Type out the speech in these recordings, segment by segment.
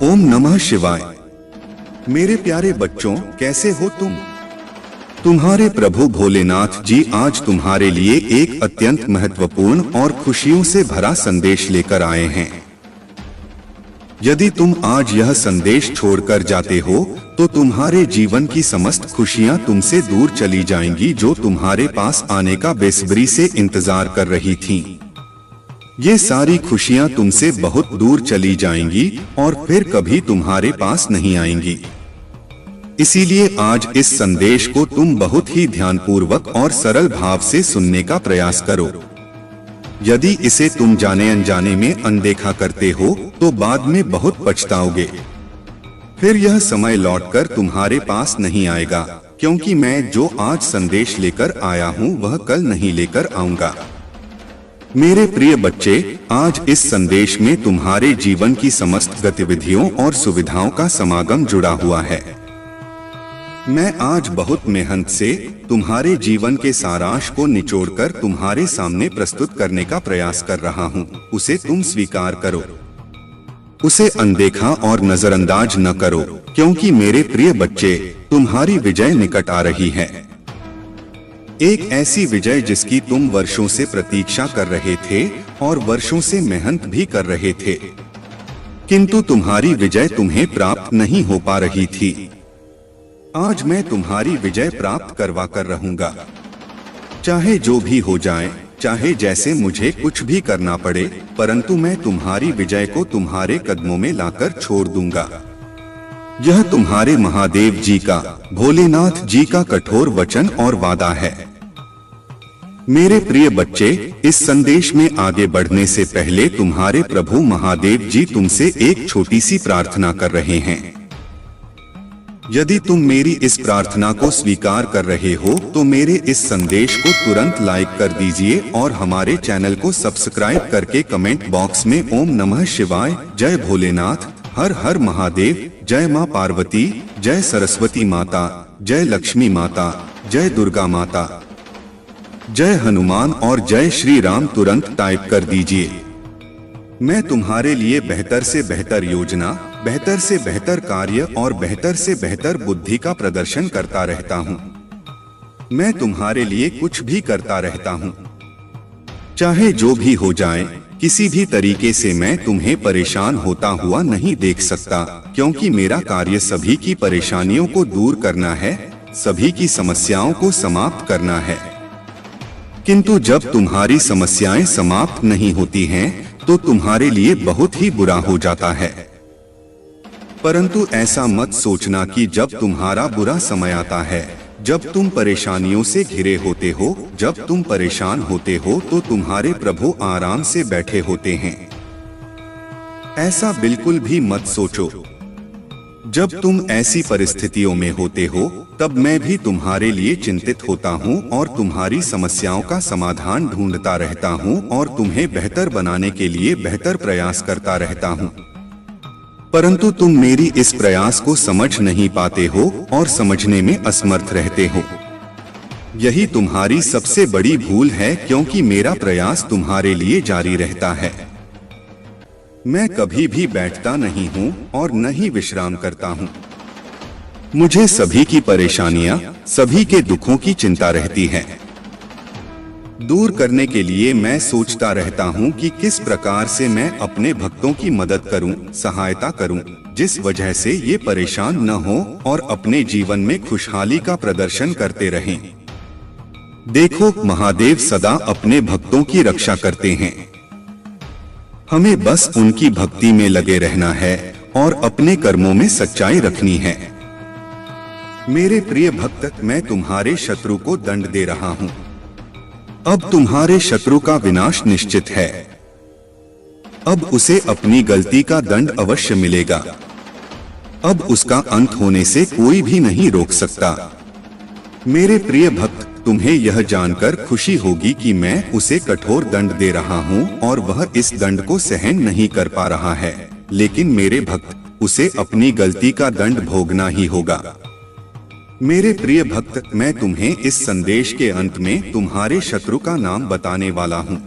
ओम नमः शिवाय। मेरे प्यारे बच्चों, कैसे हो तुम? तुम्हारे प्रभु भोलेनाथ जी आज तुम्हारे लिए एक अत्यंत महत्वपूर्ण और खुशियों से भरा संदेश लेकर आए हैं। यदि तुम आज यह संदेश छोड़कर जाते हो तो तुम्हारे जीवन की समस्त खुशियां तुमसे दूर चली जाएंगी, जो तुम्हारे पास आने का बेसब्री से इंतजार कर रही थीं। ये सारी खुशियां तुमसे बहुत दूर चली जाएंगी और फिर कभी तुम्हारे पास नहीं आएंगी। इसीलिए आज इस संदेश को तुम बहुत ही ध्यानपूर्वक और सरल भाव से सुनने का प्रयास करो। यदि इसे तुम जाने अनजाने में अनदेखा करते हो तो बाद में बहुत पछताओगे। फिर यह समय लौटकर तुम्हारे पास नहीं आएगा, क्योंकि मैं जो आज संदेश लेकर आया हूँ वह कल नहीं लेकर आऊंगा। मेरे प्रिय बच्चे, आज इस संदेश में तुम्हारे जीवन की समस्त गतिविधियों और सुविधाओं का समागम जुड़ा हुआ है। मैं आज बहुत मेहनत से तुम्हारे जीवन के सारांश को निचोड़कर तुम्हारे सामने प्रस्तुत करने का प्रयास कर रहा हूँ। उसे तुम स्वीकार करो, उसे अनदेखा और नजरअंदाज न करो, क्योंकि मेरे प्रिय बच्चे, तुम्हारी विजय निकट आ रही है। एक ऐसी विजय जिसकी तुम वर्षों से प्रतीक्षा कर रहे थे और वर्षों से मेहनत भी कर रहे थे, किंतु तुम्हारी विजय तुम्हें प्राप्त नहीं हो पा रही थी। आज मैं तुम्हारी विजय प्राप्त करवा कर रहूंगा, चाहे जो भी हो जाए, चाहे जैसे मुझे कुछ भी करना पड़े, परंतु मैं तुम्हारी विजय को तुम्हारे कदमों में लाकर छोड़ दूंगा। यह तुम्हारे महादेव जी का, भोलेनाथ जी का कठोर वचन और वादा है। मेरे प्रिय बच्चे, इस संदेश में आगे बढ़ने से पहले तुम्हारे प्रभु महादेव जी तुमसे एक छोटी सी प्रार्थना कर रहे हैं। यदि तुम मेरी इस प्रार्थना को स्वीकार कर रहे हो तो मेरे इस संदेश को तुरंत लाइक कर दीजिए और हमारे चैनल को सब्सक्राइब करके कमेंट बॉक्स में ओम नमः शिवाय, जय भोलेनाथ, हर हर महादेव, जय माँ पार्वती, जय सरस्वती माता, जय लक्ष्मी माता, जय दुर्गा माता, जय हनुमान और जय श्री राम तुरंत टाइप कर दीजिए। मैं तुम्हारे लिए बेहतर से बेहतर योजना, बेहतर से बेहतर कार्य और बेहतर से बेहतर बुद्धि का प्रदर्शन करता रहता हूँ। मैं तुम्हारे लिए कुछ भी करता रहता हूँ, चाहे जो भी हो जाए। किसी भी तरीके से मैं तुम्हें परेशान होता हुआ नहीं देख सकता, क्योंकि मेरा कार्य सभी की परेशानियों को दूर करना है, सभी की समस्याओं को समाप्त करना है। किंतु जब तुम्हारी समस्याएं समाप्त नहीं होती हैं, तो तुम्हारे लिए बहुत ही बुरा हो जाता है। परंतु ऐसा मत सोचना कि जब तुम्हारा बुरा समय आता है, जब तुम परेशानियों से घिरे होते हो, जब तुम परेशान होते हो तो तुम्हारे प्रभु आराम से बैठे होते हैं। ऐसा बिल्कुल भी मत सोचो। जब तुम ऐसी परिस्थितियों में होते हो तब मैं भी तुम्हारे लिए चिंतित होता हूँ और तुम्हारी समस्याओं का समाधान ढूंढता रहता हूँ और तुम्हें बेहतर बनाने के लिए बेहतर प्रयास करता रहता हूँ। परंतु तुम मेरी इस प्रयास को समझ नहीं पाते हो और समझने में असमर्थ रहते हो। यही तुम्हारी सबसे बड़ी भूल है, क्योंकि मेरा प्रयास तुम्हारे लिए जारी रहता है। मैं कभी भी बैठता नहीं हूँ और न ही विश्राम करता हूँ। मुझे सभी की परेशानियां, सभी के दुखों की चिंता रहती है। दूर करने के लिए मैं सोचता रहता हूँ कि किस प्रकार से मैं अपने भक्तों की मदद करूँ, सहायता करूँ, जिस वजह से ये परेशान न हो और अपने जीवन में खुशहाली का प्रदर्शन करते रहें। देखो, महादेव सदा अपने भक्तों की रक्षा करते हैं। हमें बस उनकी भक्ति में लगे रहना है और अपने कर्मों में सच्चाई रखनी है। मेरे प्रिय भक्त, मैं तुम्हारे शत्रु को दंड दे रहा हूँ। अब तुम्हारे शत्रु का विनाश निश्चित है। अब उसे अपनी गलती का दंड अवश्य मिलेगा। अब उसका अंत होने से कोई भी नहीं रोक सकता। मेरे प्रिय भक्त, तुम्हें यह जानकर खुशी होगी कि मैं उसे कठोर दंड दे रहा हूँ और वह इस दंड को सहन नहीं कर पा रहा है। लेकिन मेरे भक्त, उसे अपनी गलती का दंड भोगना ही होगा। मेरे प्रिय भक्त, मैं तुम्हें इस संदेश के अंत में तुम्हारे शत्रु का नाम बताने वाला हूँ।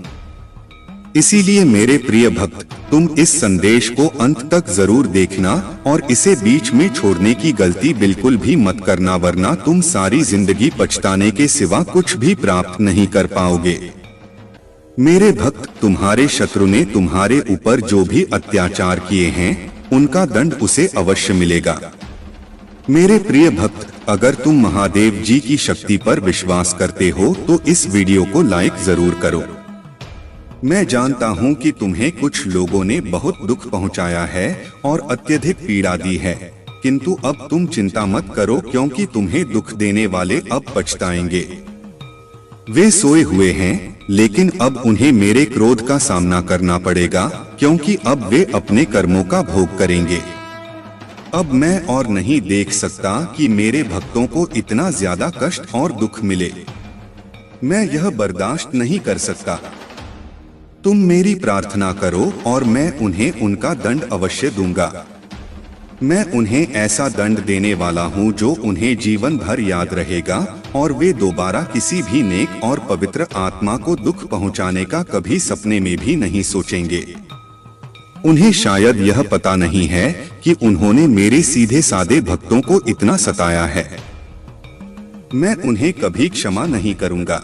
इसीलिए मेरे प्रिय भक्त, तुम इस संदेश को अंत तक जरूर देखना और इसे बीच में छोड़ने की गलती बिल्कुल भी मत करना, वरना तुम सारी जिंदगी पछताने के सिवा कुछ भी प्राप्त नहीं कर पाओगे। मेरे भक्त, तुम्हारे शत्रु ने तुम्हारे ऊपर जो भी अत्याचार किए हैं उनका दंड उसे अवश्य मिलेगा। मेरे प्रिय भक्त, अगर तुम महादेव जी की शक्ति पर विश्वास करते हो तो इस वीडियो को लाइक जरूर करो। मैं जानता हूं कि तुम्हें कुछ लोगों ने बहुत दुख पहुंचाया है और अत्यधिक पीड़ा दी है, किंतु अब तुम चिंता मत करो, क्योंकि तुम्हें दुख देने वाले अब पछताएंगे। वे सोए हुए हैं, लेकिन अब उन्हें मेरे क्रोध का सामना करना पड़ेगा, क्योंकि अब वे अपने कर्मों का भोग करेंगे। अब मैं और नहीं देख सकता कि मेरे भक्तों को इतना ज्यादा कष्ट और दुख मिले। मैं यह बर्दाश्त नहीं कर सकता। तुम मेरी प्रार्थना करो और मैं उन्हें उनका दंड अवश्य दूंगा। मैं उन्हें ऐसा दंड देने वाला हूं जो उन्हें जीवन भर याद रहेगा और वे दोबारा किसी भी नेक और पवित्र आत्मा को दुख पहुंचाने का कभी सपने में भी नहीं सोचेंगे। उन्हें शायद यह पता नहीं है कि उन्होंने मेरे सीधे सादे भक्तों को इतना सताया है। मैं उन्हें कभी क्षमा नहीं करूंगा।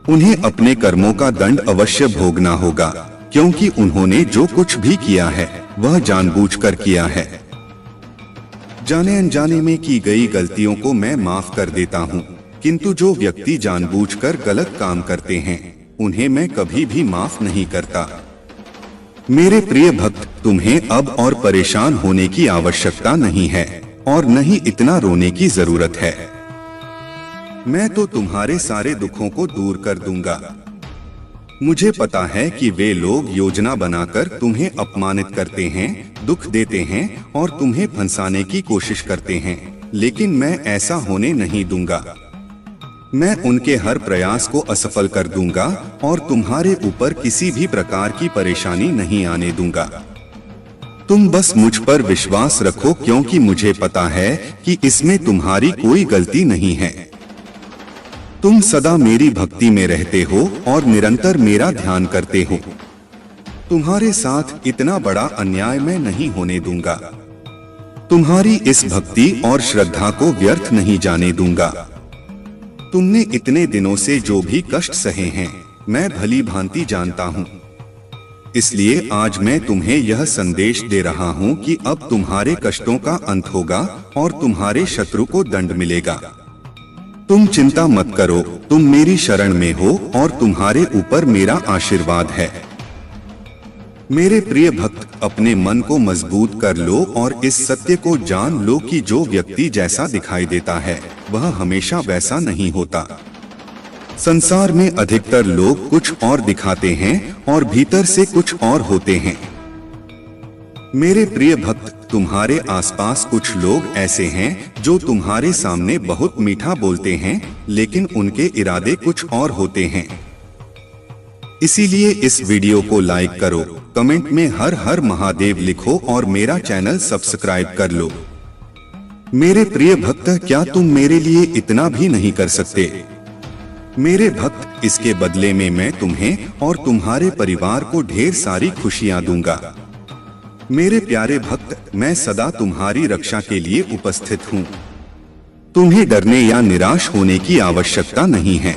उन्हें अपने कर्मों का दंड अवश्य भोगना होगा, क्योंकि उन्होंने जो कुछ भी किया है वह जानबूझकर किया है। जाने अनजाने में की गई गलतियों को मैं माफ कर देता हूँ, किंतु जो व्यक्ति जानबूझकर गलत काम करते हैं उन्हें मैं कभी भी माफ नहीं करता। मेरे प्रिय भक्त, तुम्हें अब और परेशान होने की आवश्यकता नहीं है और न ही इतना रोने की जरूरत है। मैं तो तुम्हारे सारे दुखों को दूर कर दूंगा। मुझे पता है कि वे लोग योजना बनाकर तुम्हें अपमानित करते हैं, दुख देते हैं और तुम्हें फंसाने की कोशिश करते हैं, लेकिन मैं ऐसा होने नहीं दूंगा। मैं उनके हर प्रयास को असफल कर दूंगा और तुम्हारे ऊपर किसी भी प्रकार की परेशानी नहीं आने दूंगा। तुम बस मुझ पर विश्वास रखो, क्योंकि मुझे पता है कि इसमें तुम्हारी कोई गलती नहीं है। तुम सदा मेरी भक्ति में रहते हो और निरंतर मेरा ध्यान करते हो। तुम्हारे साथ इतना बड़ा अन्याय मैं नहीं होने दूंगा। तुम्हारी इस भक्ति और श्रद्धा को व्यर्थ नहीं जाने दूंगा। तुमने इतने दिनों से जो भी कष्ट सहे हैं मैं भली भांति जानता हूँ। इसलिए आज मैं तुम्हें यह संदेश दे रहा हूँ कि अब तुम्हारे कष्टों का अंत होगा और तुम्हारे शत्रु को दंड मिलेगा। तुम चिंता मत करो, तुम मेरी शरण में हो और तुम्हारे ऊपर मेरा आशीर्वाद है। मेरे प्रिय भक्त, अपने मन को मजबूत कर लो और इस सत्य को जान लो कि जो व्यक्ति जैसा दिखाई देता है वह हमेशा वैसा नहीं होता। संसार में अधिकतर लोग कुछ और दिखाते हैं और भीतर से कुछ और होते हैं। मेरे प्रिय भक्त, तुम्हारे आसपास कुछ लोग ऐसे हैं जो तुम्हारे सामने बहुत मीठा बोलते हैं, लेकिन उनके इरादे कुछ और होते हैं। इसीलिए इस वीडियो को लाइक करो, कमेंट में हर हर महादेव लिखो और मेरा चैनल सब्सक्राइब कर लो। मेरे प्रिय भक्त, क्या तुम मेरे लिए इतना भी नहीं कर सकते? मेरे भक्त, इसके बदले में मैं तुम्हें और तुम्हारे परिवार को ढेर सारी खुशियां दूंगा। मेरे प्यारे भक्त, मैं सदा तुम्हारी रक्षा के लिए उपस्थित हूँ। तुम्हें डरने या निराश होने की आवश्यकता नहीं है।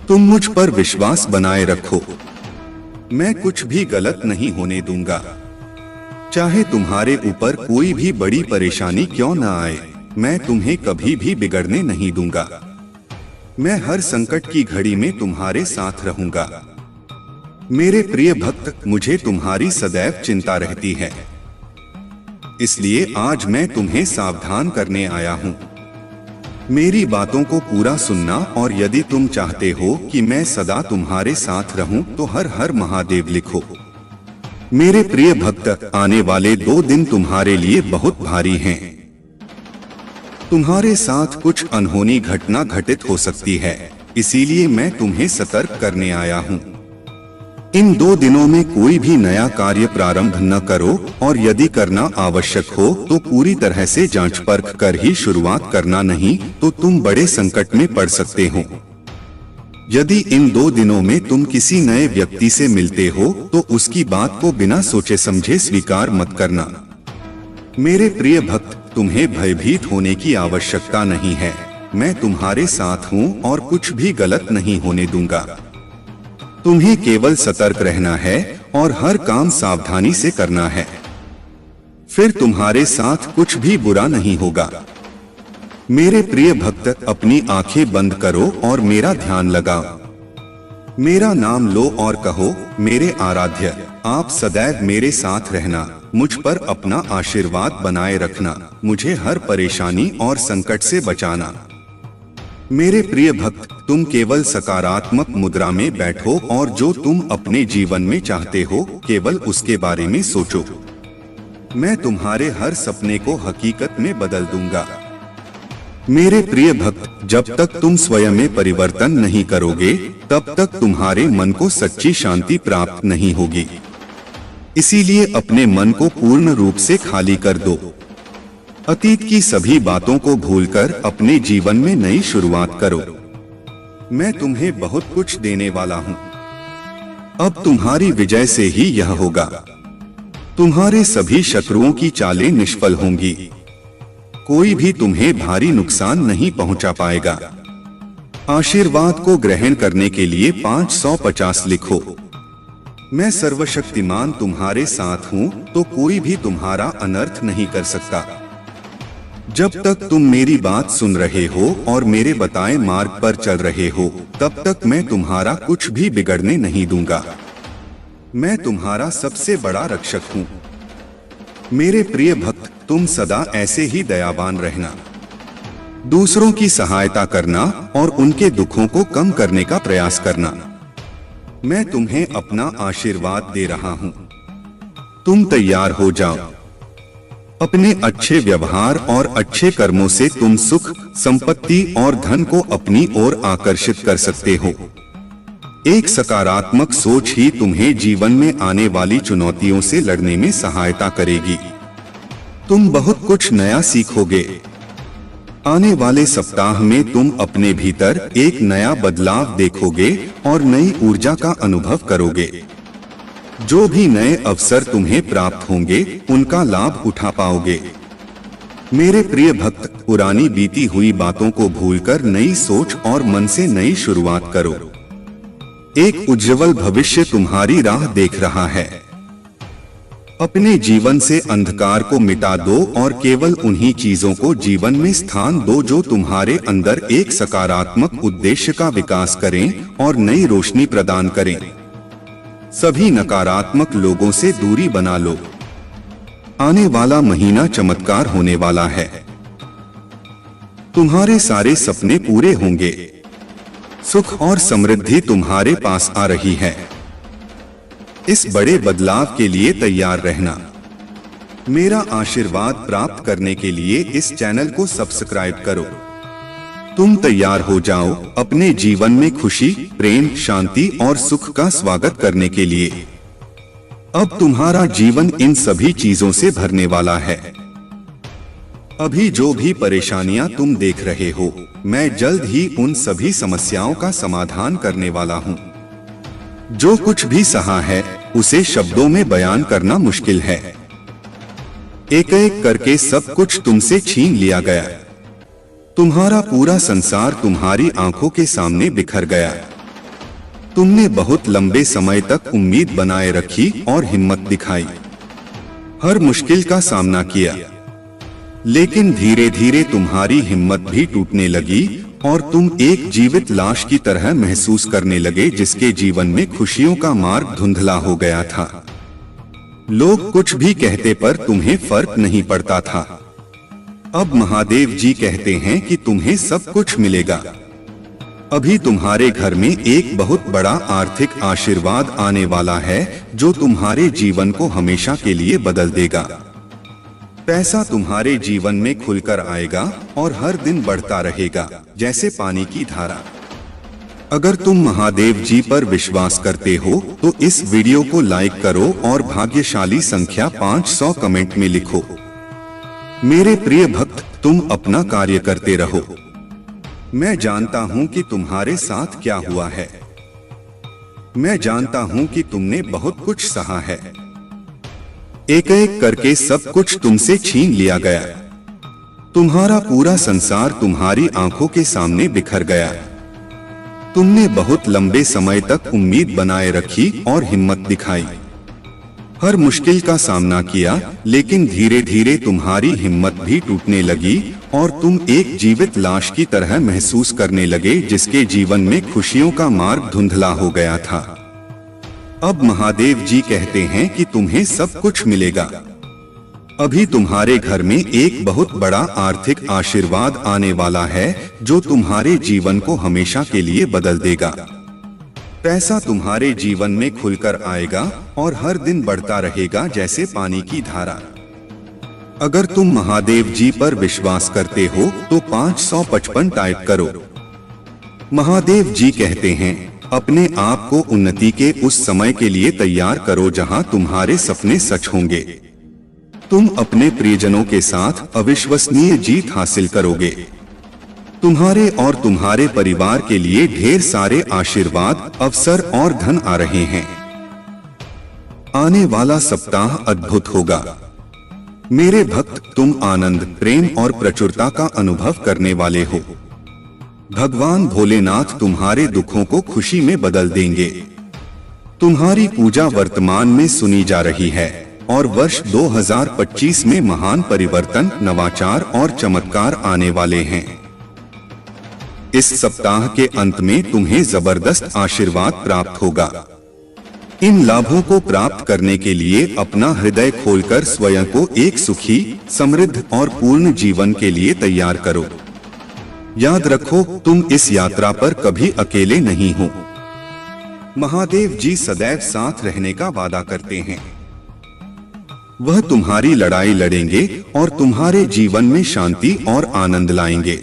तुम मुझ पर विश्वास बनाए रखो। मैं कुछ भी गलत नहीं होने दूंगा। चाहे तुम्हारे ऊपर कोई भी बड़ी परेशानी क्यों न आए, मैं तुम्हें कभी भी बिगड़ने नहीं दूंगा। मैं हर संकट की घड़ी में तुम्हारे साथ रहूंगा। मेरे प्रिय भक्त, मुझे तुम्हारी सदैव चिंता रहती है, इसलिए आज मैं तुम्हें सावधान करने आया हूँ। मेरी बातों को पूरा सुनना और यदि तुम चाहते हो कि मैं सदा तुम्हारे साथ रहूं तो हर हर महादेव लिखो। मेरे प्रिय भक्त, आने वाले 2 दिन तुम्हारे लिए बहुत भारी हैं। तुम्हारे साथ कुछ अनहोनी घटना घटित हो सकती है, इसीलिए मैं तुम्हें सतर्क करने आया हूँ। इन 2 दिनों में कोई भी नया कार्य प्रारंभ न करो और यदि करना आवश्यक हो तो पूरी तरह से जांच परख कर ही शुरुआत करना, नहीं तो तुम बड़े संकट में पड़ सकते हो। यदि इन 2 दिनों में तुम किसी नए व्यक्ति से मिलते हो तो उसकी बात को बिना सोचे समझे स्वीकार मत करना। मेरे प्रिय भक्त, तुम्हें भयभीत होने की आवश्यकता नहीं है। मैं तुम्हारे साथ हूँ और कुछ भी गलत नहीं होने दूंगा। तुम्हें केवल सतर्क रहना है और हर काम सावधानी से करना है। फिर तुम्हारे साथ कुछ भी बुरा नहीं होगा। मेरे प्रिय भक्त, अपनी आंखें बंद करो और मेरा ध्यान लगाओ। मेरा नाम लो और कहो, मेरे आराध्य, आप सदैव मेरे साथ रहना, मुझ पर अपना आशीर्वाद बनाए रखना, मुझे हर परेशानी और संकट से बचाना। मेरे प्रिय भक्त, तुम केवल सकारात्मक मुद्रा में बैठो और जो तुम अपने जीवन में चाहते हो केवल उसके बारे में सोचो। मैं तुम्हारे हर सपने को हकीकत में बदल दूंगा। मेरे प्रिय भक्त, जब तक तुम स्वयं में परिवर्तन नहीं करोगे तब तक तुम्हारे मन को सच्ची शांति प्राप्त नहीं होगी। इसीलिए अपने मन को पूर्ण रूप से खाली कर दो। अतीत की सभी बातों को भूलकर अपने जीवन में नई शुरुआत करो। मैं तुम्हें बहुत कुछ देने वाला हूँ। अब तुम्हारी विजय से ही यह होगा। तुम्हारे सभी शत्रुओं की चालें निष्फल होंगी। कोई भी तुम्हें भारी नुकसान नहीं पहुंचा पाएगा। आशीर्वाद को ग्रहण करने के लिए 550 लिखो। मैं सर्वशक्तिमान तुम्हारे साथ हूँ तो कोई भी तुम्हारा अनर्थ नहीं कर सकता। जब तक तुम मेरी बात सुन रहे हो और मेरे बताए मार्ग पर चल रहे हो तब तक मैं तुम्हारा कुछ भी बिगड़ने नहीं दूंगा। मैं तुम्हारा सबसे बड़ा रक्षक हूँ। मेरे प्रिय भक्त, तुम सदा ऐसे ही दयावान रहना, दूसरों की सहायता करना और उनके दुखों को कम करने का प्रयास करना। मैं तुम्हें अपना आशीर्वाद दे रहा हूँ। तुम तैयार हो जाओ। अपने अच्छे व्यवहार और अच्छे कर्मों से तुम सुख, संपत्ति और धन को अपनी ओर आकर्षित कर सकते हो। एक सकारात्मक सोच ही तुम्हें जीवन में आने वाली चुनौतियों से लड़ने में सहायता करेगी। तुम बहुत कुछ नया सीखोगे। आने वाले सप्ताह में तुम अपने भीतर एक नया बदलाव देखोगे और नई ऊर्जा का अनुभव करोगे। जो भी नए अवसर तुम्हें प्राप्त होंगे उनका लाभ उठा पाओगे। मेरे प्रिय भक्त, पुरानी बीती हुई बातों को भूलकर नई सोच और मन से नई शुरुआत करो। एक उज्जवल भविष्य तुम्हारी राह देख रहा है। अपने जीवन से अंधकार को मिटा दो और केवल उन्हीं चीजों को जीवन में स्थान दो जो तुम्हारे अंदर एक सकारात्मक उद्देश्य का विकास करें और नई रोशनी प्रदान करें। सभी नकारात्मक लोगों से दूरी बना लो। आने वाला महीना चमत्कार होने वाला है। तुम्हारे सारे सपने पूरे होंगे। सुख और समृद्धि तुम्हारे पास आ रही है। इस बड़े बदलाव के लिए तैयार रहना। मेरा आशीर्वाद प्राप्त करने के लिए इस चैनल को सब्सक्राइब करो। तुम तैयार हो जाओ अपने जीवन में खुशी, प्रेम, शांति और सुख का स्वागत करने के लिए। अब तुम्हारा जीवन इन सभी चीजों से भरने वाला है। अभी जो भी परेशानियां तुम देख रहे हो, मैं जल्द ही उन सभी समस्याओं का समाधान करने वाला हूं। जो कुछ भी सहा है उसे शब्दों में बयान करना मुश्किल है। एक एक करके सब कुछ तुमसे छीन लिया गया। तुम्हारा पूरा संसार तुम्हारी आंखों के सामने बिखर गया। तुमने बहुत लंबे समय तक उम्मीद बनाए रखी और हिम्मत दिखाई। हर मुश्किल का सामना किया, लेकिन धीरे धीरे तुम्हारी हिम्मत भी टूटने लगी और तुम एक जीवित लाश की तरह महसूस करने लगे जिसके जीवन में खुशियों का मार्ग धुंधला हो गया था। लोग कुछ भी कहते पर तुम्हें फर्क नहीं पड़ता था। अब महादेव जी कहते हैं कि तुम्हें सब कुछ मिलेगा। अभी तुम्हारे घर में एक बहुत बड़ा आर्थिक आशीर्वाद आने वाला है जो तुम्हारे जीवन को हमेशा के लिए बदल देगा। पैसा तुम्हारे जीवन में खुलकर आएगा और हर दिन बढ़ता रहेगा जैसे पानी की धारा। अगर तुम महादेव जी पर विश्वास करते हो तो इस वीडियो को लाइक करो और भाग्यशाली संख्या 500 कमेंट में लिखो। मेरे प्रिय भक्त, तुम अपना कार्य करते रहो। मैं जानता हूँ कि तुम्हारे साथ क्या हुआ है। मैं जानता हूँ कि तुमने बहुत कुछ सहा है। एक एक करके सब कुछ तुमसे छीन लिया गया। तुम्हारा पूरा संसार तुम्हारी आंखों के सामने बिखर गया। तुमने बहुत लंबे समय तक उम्मीद बनाए रखी और हिम्मत दिखाई। हर मुश्किल का सामना किया, लेकिन धीरे धीरे तुम्हारी हिम्मत भी टूटने लगी और तुम एक जीवित लाश की तरह महसूस करने लगे जिसके जीवन में खुशियों का मार्ग धुंधला हो गया था। अब महादेव जी कहते हैं कि तुम्हें सब कुछ मिलेगा। अभी तुम्हारे घर में एक बहुत बड़ा आर्थिक आशीर्वाद आने वाला है जो तुम्हारे जीवन को हमेशा के लिए बदल देगा। पैसा तुम्हारे जीवन में खुलकर आएगा और हर दिन बढ़ता रहेगा जैसे पानी की धारा। अगर तुम महादेव जी पर विश्वास करते हो तो 555 टाइप करो। महादेव जी कहते हैं, अपने आप को उन्नति के उस समय के लिए तैयार करो जहां तुम्हारे सपने सच होंगे। तुम अपने प्रियजनों के साथ अविश्वसनीय जीत हासिल करोगे। तुम्हारे और तुम्हारे परिवार के लिए ढेर सारे आशीर्वाद, अवसर और धन आ रहे हैं। आने वाला सप्ताह अद्भुत होगा। मेरे भक्त, तुम आनंद, प्रेम और प्रचुरता का अनुभव करने वाले हो। भगवान भोलेनाथ तुम्हारे दुखों को खुशी में बदल देंगे। तुम्हारी पूजा वर्तमान में सुनी जा रही है और वर्ष 2025 में महान परिवर्तन, नवाचार और चमत्कार आने वाले हैं। इस सप्ताह के अंत में तुम्हें जबरदस्त आशीर्वाद प्राप्त होगा। इन लाभों को प्राप्त करने के लिए अपना हृदय खोलकर स्वयं को एक सुखी, समृद्ध और पूर्ण जीवन के लिए तैयार करो। याद रखो, तुम इस यात्रा पर कभी अकेले नहीं हो। महादेव जी सदैव साथ रहने का वादा करते हैं। वह तुम्हारी लड़ाई लड़ेंगे और तुम्हारे जीवन में शांति और आनंद लाएंगे,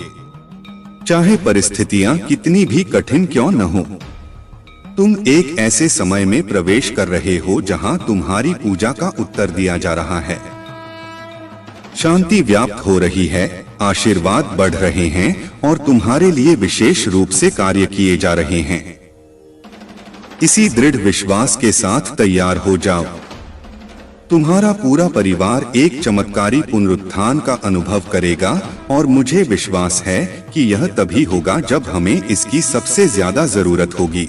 चाहे परिस्थितियां कितनी भी कठिन क्यों न हो। तुम एक ऐसे समय में प्रवेश कर रहे हो जहां तुम्हारी पूजा का उत्तर दिया जा रहा है। शांति व्याप्त हो रही है, आशीर्वाद बढ़ रहे हैं और तुम्हारे लिए विशेष रूप से कार्य किए जा रहे हैं। इसी दृढ़ विश्वास के साथ तैयार हो जाओ। तुम्हारा पूरा परिवार एक चमत्कारी पुनरुत्थान का अनुभव करेगा और मुझे विश्वास है कि यह तभी होगा जब हमें इसकी सबसे ज्यादा जरूरत होगी।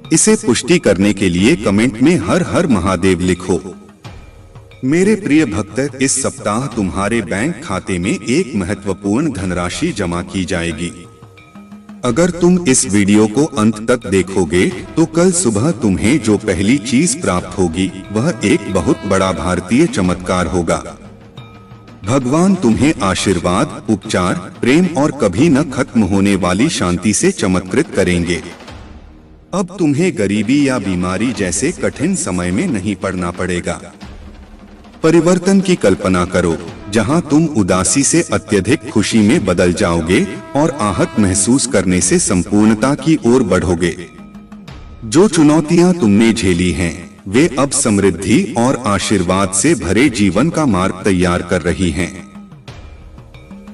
इसे पुष्टि करने के लिए कमेंट में हर हर महादेव लिखो। मेरे प्रिय भक्त, इस सप्ताह तुम्हारे बैंक खाते में एक महत्वपूर्ण धनराशि जमा की जाएगी। अगर तुम इस वीडियो को अंत तक देखोगे तो कल सुबह तुम्हें जो पहली चीज प्राप्त होगी वह एक बहुत बड़ा भारतीय चमत्कार होगा। भगवान तुम्हें आशीर्वाद, उपचार, प्रेम और कभी न खत्म होने वाली शांति से चमत्कृत करेंगे। अब तुम्हें गरीबी या बीमारी जैसे कठिन समय में नहीं पड़ना पड़ेगा। परिवर्तन की कल्पना करो, जहां तुम उदासी से अत्यधिक खुशी में बदल जाओगे और आहत महसूस करने से संपूर्णता की ओर बढ़ोगे। जो चुनौतियां तुमने झेली हैं, वे अब समृद्धि और आशीर्वाद से भरे जीवन का मार्ग तैयार कर रही हैं।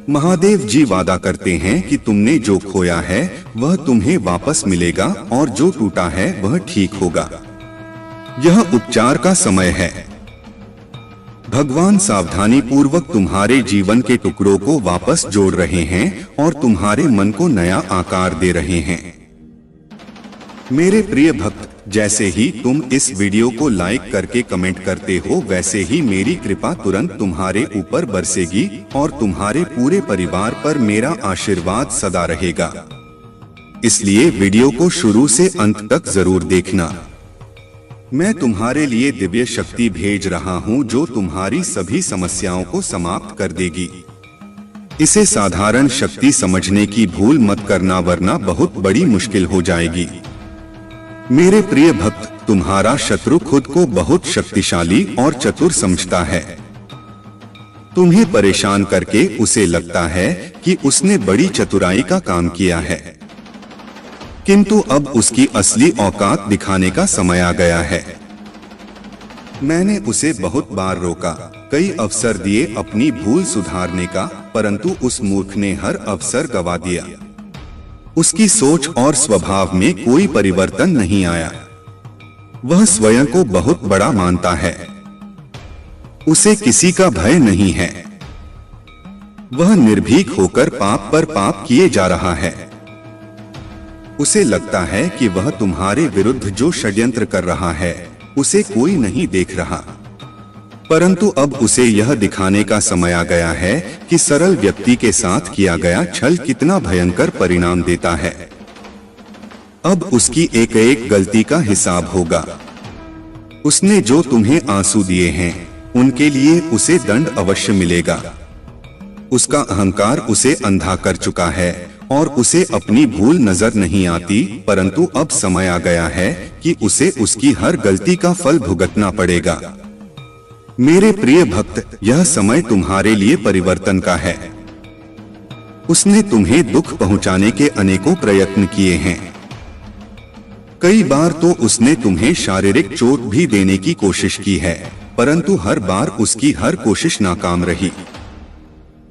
महादेव जी वादा करते हैं कि तुमने जो खोया है वह तुम्हें वापस मिलेगा और जो टूटा है वह ठीक होगा। यह उपचार का समय है। भगवान सावधानी पूर्वक तुम्हारे जीवन के टुकड़ों को वापस जोड़ रहे हैं और तुम्हारे मन को नया आकार दे रहे हैं। मेरे प्रिय भक्त, जैसे ही तुम इस वीडियो को लाइक करके कमेंट करते हो, वैसे ही मेरी कृपा तुरंत तुम्हारे ऊपर बरसेगी और तुम्हारे पूरे परिवार पर मेरा आशीर्वाद सदा रहेगा। इसलिए वीडियो को शुरू से अंत तक जरूर देखना। मैं तुम्हारे लिए दिव्य शक्ति भेज रहा हूं जो तुम्हारी सभी समस्याओं को समाप्त कर देगी। इसे साधारण शक्ति समझने की भूल मत करना, वरना बहुत बड़ी मुश्किल हो जाएगी। मेरे प्रिय भक्त, तुम्हारा शत्रु खुद को बहुत शक्तिशाली और चतुर समझता है। तुम्हें परेशान करके उसे लगता है कि उसने बड़ी चतुराई का काम किया है, किंतु अब उसकी असली औकात दिखाने का समय आ गया है। मैंने उसे बहुत बार रोका, कई अवसर दिए अपनी भूल सुधारने का, परंतु उस मूर्ख ने हर अवसर गवा दिया। उसकी सोच और स्वभाव में कोई परिवर्तन नहीं आया। वह स्वयं को बहुत बड़ा मानता है। उसे किसी का भय नहीं है। वह निर्भीक होकर पाप पर पाप किए जा रहा है। उसे लगता है कि वह तुम्हारे विरुद्ध जो षड्यंत्र कर रहा है उसे कोई नहीं देख रहा, परंतु अब उसे यह दिखाने का समय आ गया है कि सरल व्यक्ति के साथ किया गया छल कितना भयंकर परिणाम देता है। अब उसकी एक एक गलती का हिसाब होगा। उसने जो तुम्हें आंसू दिए हैं उनके लिए उसे दंड अवश्य मिलेगा। उसका अहंकार उसे अंधा कर चुका है और उसे अपनी भूल नजर नहीं आती, परंतु अब समय आ गया है कि उसे उसकी हर गलती का फल भुगतना पड़ेगा। मेरे प्रिय भक्त, यह समय तुम्हारे लिए परिवर्तन का है। उसने तुम्हें दुख पहुंचाने के अनेकों प्रयत्न किए हैं। कई बार तो उसने तुम्हें शारीरिक चोट भी देने की कोशिश की है, परंतु हर बार उसकी हर कोशिश नाकाम रही।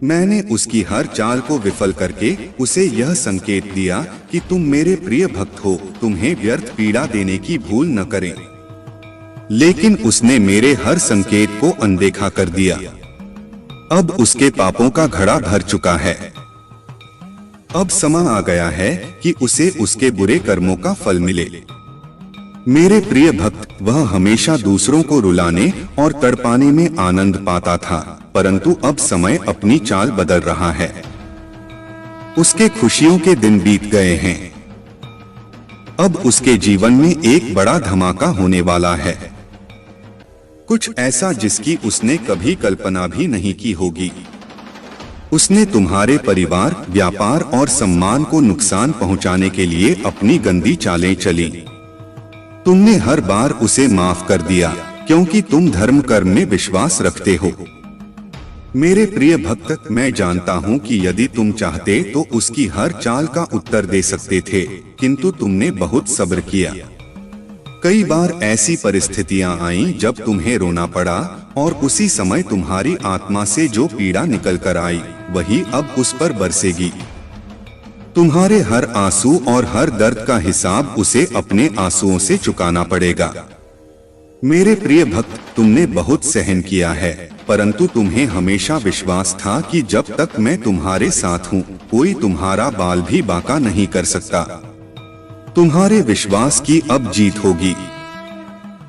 मैंने उसकी हर चाल को विफल करके उसे यह संकेत दिया कि तुम मेरे प्रिय भक्त हो, तुम्हें व्यर्थ पीड़ा देने की भूल न करें। लेकिन उसने मेरे हर संकेत को अनदेखा कर दिया। अब उसके पापों का घड़ा भर चुका है। अब समय आ गया है कि उसे उसके बुरे कर्मों का फल मिले। मेरे प्रिय भक्त, वह हमेशा दूसरों को रुलाने और तड़पाने में आनंद पाता था, परंतु अब समय अपनी चाल बदल रहा है। उसके खुशियों के दिन बीत गए हैं। अब उसके जीवन में एक बड़ा धमाका होने वाला है, कुछ ऐसा जिसकी उसने कभी कल्पना भी नहीं की होगी। उसने तुम्हारे परिवार, व्यापार और सम्मान को नुकसान पहुंचाने के लिए अपनी गंदी चालें चली। तुमने हर बार उसे माफ कर दिया क्योंकि तुम धर्म कर्म में विश्वास रखते हो। मेरे प्रिय भक्त, मैं जानता हूं कि यदि तुम चाहते तो उसकी हर चाल का उत्तर दे सकते थे, किंतु तुमने बहुत सब्र किया। कई बार ऐसी परिस्थितियां आईं जब तुम्हें रोना पड़ा और उसी समय तुम्हारी आत्मा से जो पीड़ा निकल कर आई वही अब उस पर बरसेगी। तुम्हारे हर आंसू और हर दर्द का हिसाब उसे अपने आंसुओं से चुकाना पड़ेगा। मेरे प्रिय भक्त, तुमने बहुत सहन किया है, परंतु तुम्हें हमेशा विश्वास था कि जब तक मैं तुम्हारे साथ हूँ कोई तुम्हारा बाल भी बांका नहीं कर सकता। तुम्हारे विश्वास की अब जीत होगी।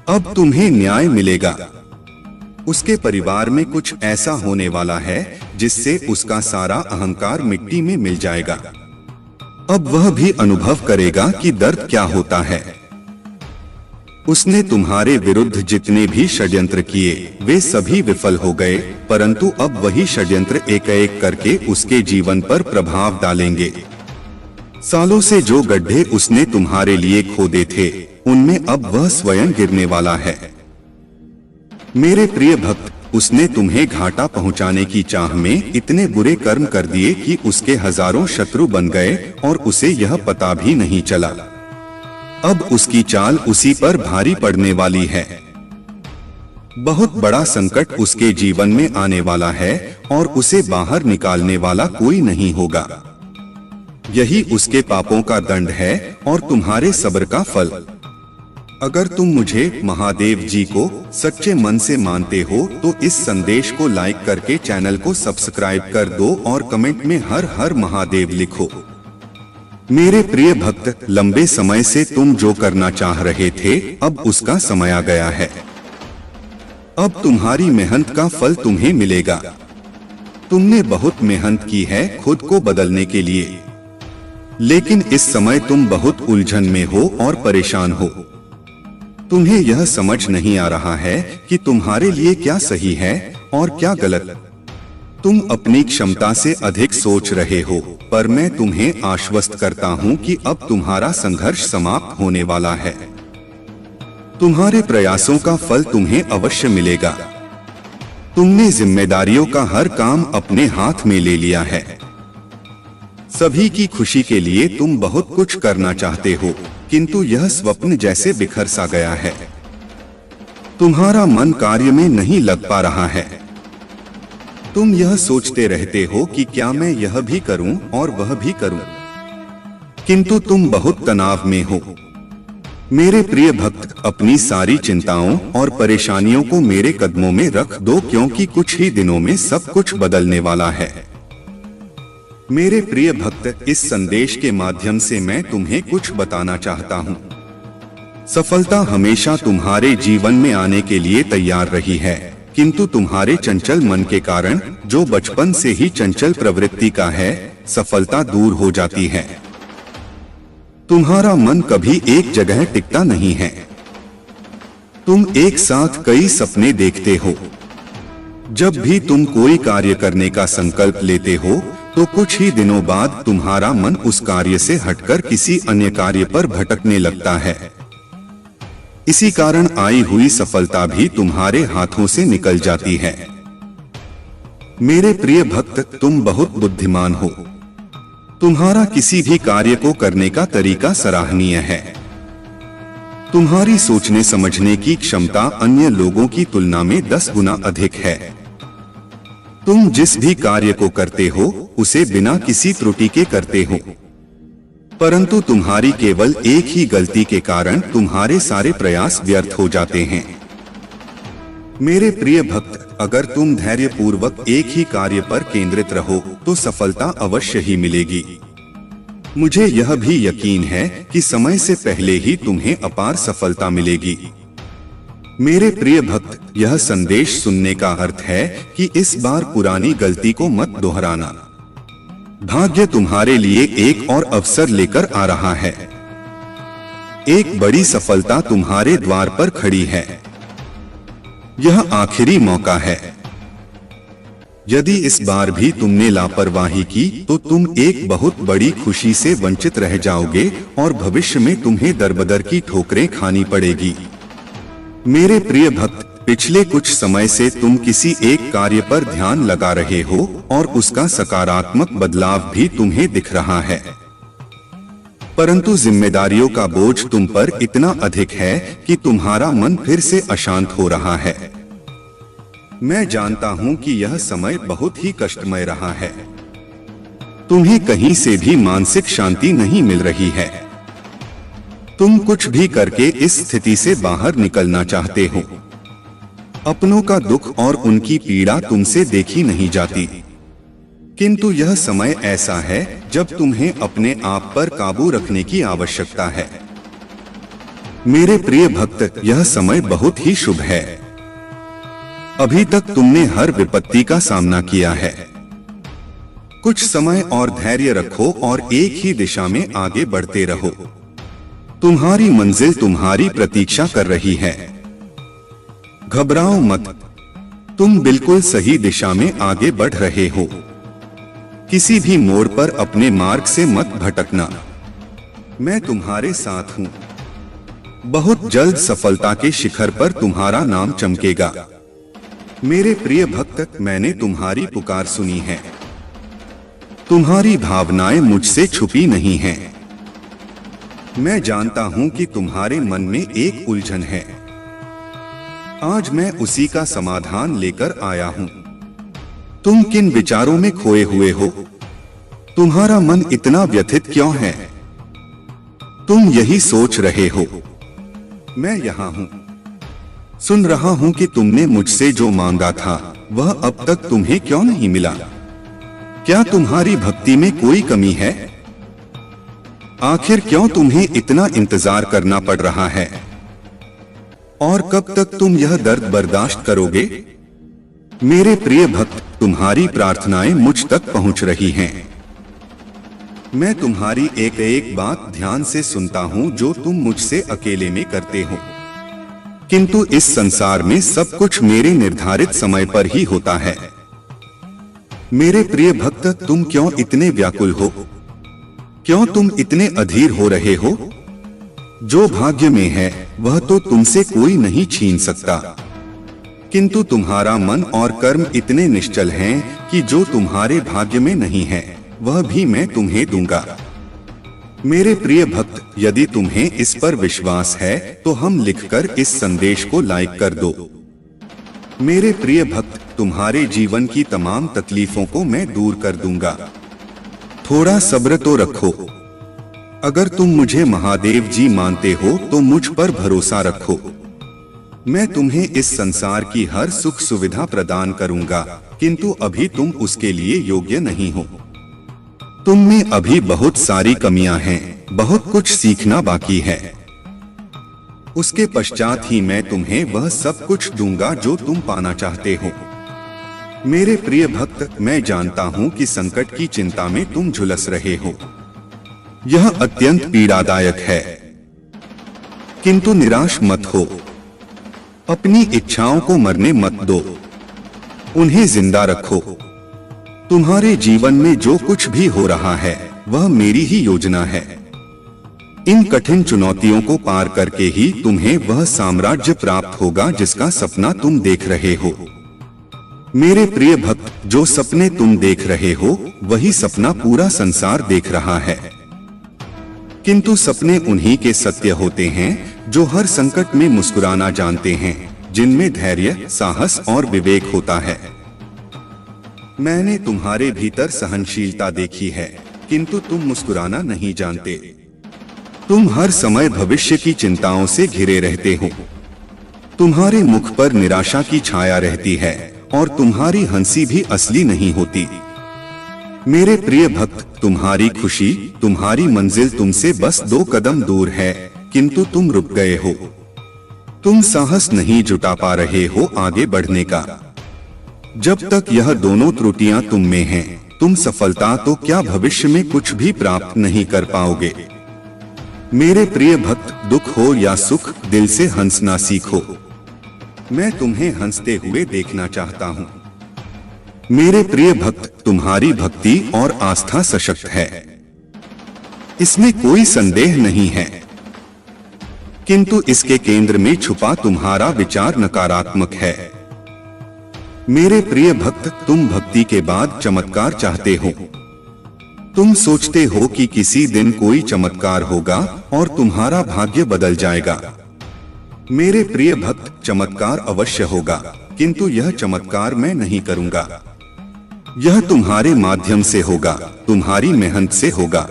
अब तुम्हें न्याय मिलेगा। उसके परिवार में कुछ ऐसा होने वाला है जिससे उसका सारा अहंकार मिट्टी में मिल जाएगा। अब वह भी अनुभव करेगा कि दर्द क्या होता है। उसने तुम्हारे विरुद्ध जितने भी षड्यंत्र किए वे सभी विफल हो गए, परंतु अब वही षड्यंत्र एक एक करके उसके जीवन पर प्रभाव डालेंगे। सालों से जो गड्ढे उसने तुम्हारे लिए खोदे थे उनमें अब वह स्वयं गिरने वाला है। मेरे प्रिय भक्त, उसने तुम्हें घाटा पहुंचाने की चाह में इतने बुरे कर्म कर दिए कि उसके हजारों शत्रु बन गए और उसे यह पता भी नहीं चला। अब उसकी चाल उसी पर भारी पड़ने वाली है। बहुत बड़ा संकट उसके जीवन में आने वाला है और उसे बाहर निकालने वाला कोई नहीं होगा। यही उसके पापों का दंड है और तुम्हारे सब्र का फल। अगर तुम मुझे, महादेव जी को सच्चे मन से मानते हो तो इस संदेश को लाइक करके चैनल को सब्सक्राइब कर दो और कमेंट में हर हर महादेव लिखो। मेरे प्रिय भक्त, लंबे समय से तुम जो करना चाह रहे थे अब उसका समय आ गया है। अब तुम्हारी मेहनत का फल तुम्हें मिलेगा। तुमने बहुत मेहनत की है खुद को बदलने के लिए, लेकिन इस समय तुम बहुत उलझन में हो और परेशान हो। तुम्हें यह समझ नहीं आ रहा है कि तुम्हारे लिए क्या सही है और क्या गलत। तुम अपनी क्षमता से अधिक सोच रहे हो, पर मैं तुम्हें आश्वस्त करता हूँ कि अब तुम्हारा संघर्ष समाप्त होने वाला है। तुम्हारे प्रयासों का फल तुम्हें अवश्य मिलेगा। तुमने जिम्मेदारियों का हर काम अपने हाथ में ले लिया है। सभी की खुशी के लिए तुम बहुत कुछ करना चाहते हो, किंतु यह स्वप्न जैसे बिखर सा गया है। तुम्हारा मन कार्य में नहीं लग पा रहा है। तुम यह सोचते रहते हो कि क्या मैं यह भी करूं और वह भी करूं। किंतु तुम बहुत तनाव में हो। मेरे प्रिय भक्त, अपनी सारी चिंताओं और परेशानियों को मेरे कदमों में रख दो, क्योंकि कुछ ही दिनों में सब कुछ बदलने वाला है। मेरे प्रिय भक्त, इस संदेश के माध्यम से मैं तुम्हें कुछ बताना चाहता हूँ। सफलता हमेशा तुम्हारे जीवन में आने के लिए तैयार रही है, किंतु तुम्हारे चंचल मन के कारण, जो बचपन से ही चंचल प्रवृत्ति का है, सफलता दूर हो जाती है। तुम्हारा मन कभी एक जगह टिकता नहीं है। तुम एक साथ कई सपने देखते हो। जब भी तुम कोई कार्य करने का संकल्प लेते हो, तो कुछ ही दिनों बाद तुम्हारा मन उस कार्य से हटकर किसी अन्य कार्य पर भटकने लगता है। इसी कारण आई हुई सफलता भी तुम्हारे हाथों से निकल जाती है। मेरे प्रिय भक्त, तुम बहुत बुद्धिमान हो। तुम्हारा किसी भी कार्य को करने का तरीका सराहनीय है। तुम्हारी सोचने समझने की क्षमता अन्य लोगों की तुलना में 10 गुना अधिक है। तुम जिस भी कार्य को करते हो, उसे बिना किसी त्रुटि के करते हो, परंतु तुम्हारी केवल एक ही गलती के कारण तुम्हारे सारे प्रयास व्यर्थ हो जाते हैं। मेरे प्रिय भक्त, अगर तुम धैर्य पूर्वक एक ही कार्य पर केंद्रित रहो, तो सफलता अवश्य ही मिलेगी। मुझे यह भी यकीन है कि समय से पहले ही तुम्हें अपार सफलता मिलेगी। मेरे प्रिय भक्त, यह संदेश सुनने का अर्थ है कि इस बार पुरानी गलती को मत दोहराना। भाग्य तुम्हारे लिए एक और अवसर लेकर आ रहा है। एक बड़ी सफलता तुम्हारे द्वार पर खड़ी है। यह आखिरी मौका है। यदि इस बार भी तुमने लापरवाही की, तो तुम एक बहुत बड़ी खुशी से वंचित रह जाओगे और भविष्य में तुम्हें दरबदर की ठोकरें खानी पड़ेगी। मेरे प्रिय भक्त, पिछले कुछ समय से तुम किसी एक कार्य पर ध्यान लगा रहे हो और उसका सकारात्मक बदलाव भी तुम्हें दिख रहा है, परंतु जिम्मेदारियों का बोझ तुम पर इतना अधिक है कि तुम्हारा मन फिर से अशांत हो रहा है। मैं जानता हूं कि यह समय बहुत ही कष्टमय रहा है। तुम्हें कहीं से भी मानसिक शांति नहीं मिल रही है। तुम कुछ भी करके इस स्थिति से बाहर निकलना चाहते हो। अपनों का दुख और उनकी पीड़ा तुमसे देखी नहीं जाती, किंतु यह समय ऐसा है जब तुम्हें अपने आप पर काबू रखने की आवश्यकता है। मेरे प्रिय भक्त, यह समय बहुत ही शुभ है। अभी तक तुमने हर विपत्ति का सामना किया है। कुछ समय और धैर्य रखो और एक ही दिशा में आगे बढ़ते रहो। तुम्हारी मंजिल तुम्हारी प्रतीक्षा कर रही है। घबराओ मत, तुम बिल्कुल सही दिशा में आगे बढ़ रहे हो। किसी भी मोड़ पर अपने मार्ग से मत भटकना। मैं तुम्हारे साथ हूं। बहुत जल्द सफलता के शिखर पर तुम्हारा नाम चमकेगा। मेरे प्रिय भक्त, मैंने तुम्हारी पुकार सुनी है। तुम्हारी भावनाएं मुझसे छुपी नहीं हैं। मैं जानता हूं कि तुम्हारे मन में एक उलझन है। आज मैं उसी का समाधान लेकर आया हूं। तुम किन विचारों में खोए हुए हो? तुम्हारा मन इतना व्यथित क्यों है? तुम यही सोच रहे हो। मैं यहाँ हूँ। सुन रहा हूँ कि तुमने मुझसे जो मांगा था वह अब तक तुम्हें क्यों नहीं मिला। क्या तुम्हारी भक्ति में कोई कमी है? आखिर क्यों तुम्हें इतना इंतजार करना पड़ रहा है? और कब तक तुम यह दर्द बर्दाश्त करोगे? मेरे प्रिय भक्त, तुम्हारी प्रार्थनाएं मुझ तक पहुंच रही हैं। मैं तुम्हारी एक एक बात ध्यान से सुनता हूं जो तुम मुझसे अकेले में करते हो, किंतु इस संसार में सब कुछ मेरे निर्धारित समय पर ही होता है। मेरे प्रिय भक्त, तुम क्यों इतने व्याकुल हो? क्यों तुम इतने अधीर हो रहे हो? जो भाग्य में है वह तो तुमसे कोई नहीं छीन सकता, किंतु तुम्हारा मन और कर्म इतने निश्चल हैं कि जो तुम्हारे भाग्य में नहीं है वह भी मैं तुम्हें दूंगा। मेरे प्रिय भक्त, यदि तुम्हें इस पर विश्वास है तो हम लिखकर इस संदेश को लाइक कर दो। मेरे प्रिय भक्त, तुम्हारे जीवन की तमाम तकलीफों को मैं दूर कर दूंगा। थोड़ा सब्र तो रखो। अगर तुम मुझे महादेव जी मानते हो तो मुझ पर भरोसा रखो। मैं तुम्हें इस संसार की हर सुख सुविधा प्रदान करूंगा, किंतु अभी तुम उसके लिए योग्य नहीं हो। तुम में अभी बहुत सारी कमियां हैं, बहुत कुछ सीखना बाकी है। उसके पश्चात ही मैं तुम्हें वह सब कुछ दूंगा जो तुम पाना चाहते हो। मेरे प्रिय भक्त, मैं जानता हूं कि संकट की चिंता में तुम झुलस रहे हो। यह अत्यंत पीड़ादायक है, किंतु निराश मत हो। अपनी इच्छाओं को मरने मत दो, उन्हें जिंदा रखो। तुम्हारे जीवन में जो कुछ भी हो रहा है वह मेरी ही योजना है। इन कठिन चुनौतियों को पार करके ही तुम्हें वह साम्राज्य प्राप्त होगा जिसका सपना तुम देख रहे हो। मेरे प्रिय भक्त, जो सपने तुम देख रहे हो वही सपना पूरा संसार देख रहा है। किंतु सपने उन्हीं के सत्य होते हैं जो हर संकट में मुस्कुराना जानते हैं, जिनमें धैर्य, साहस और विवेक होता है। मैंने तुम्हारे भीतर सहनशीलता देखी है, किंतु तुम मुस्कुराना नहीं जानते। तुम हर समय भविष्य की चिंताओं से घिरे रहते हो। तुम्हारे मुख पर निराशा की छाया रहती है और तुम्हारी हंसी भी असली नहीं होती। मेरे प्रिय भक्त, तुम्हारी खुशी, तुम्हारी मंजिल तुमसे बस 2 कदम दूर है, किंतु तुम रुक गए हो। तुम साहस नहीं जुटा पा रहे हो आगे बढ़ने का। जब तक यह दोनों त्रुटियां तुम में हैं, तुम सफलता तो क्या भविष्य में कुछ भी प्राप्त नहीं कर पाओगे। मेरे प्रिय भक्त, दुख हो या सुख, दिल से हंसना सीखो। मैं तुम्हें हंसते हुए देखना चाहता हूँ। मेरे प्रिय भक्त, तुम्हारी भक्ति और आस्था सशक्त है, इसमें कोई संदेह नहीं है, किंतु इसके केंद्र में छुपा तुम्हारा विचार नकारात्मक है। मेरे प्रिय भक्त, तुम भक्ति के बाद चमत्कार चाहते हो। तुम सोचते हो कि किसी दिन कोई चमत्कार होगा और तुम्हारा भाग्य बदल जाएगा। मेरे प्रिय भक्त, चमत्कार अवश्य होगा, किंतु यह चमत्कार मैं नहीं करूंगा। यह तुम्हारे माध्यम से होगा, तुम्हारी मेहनत से होगा।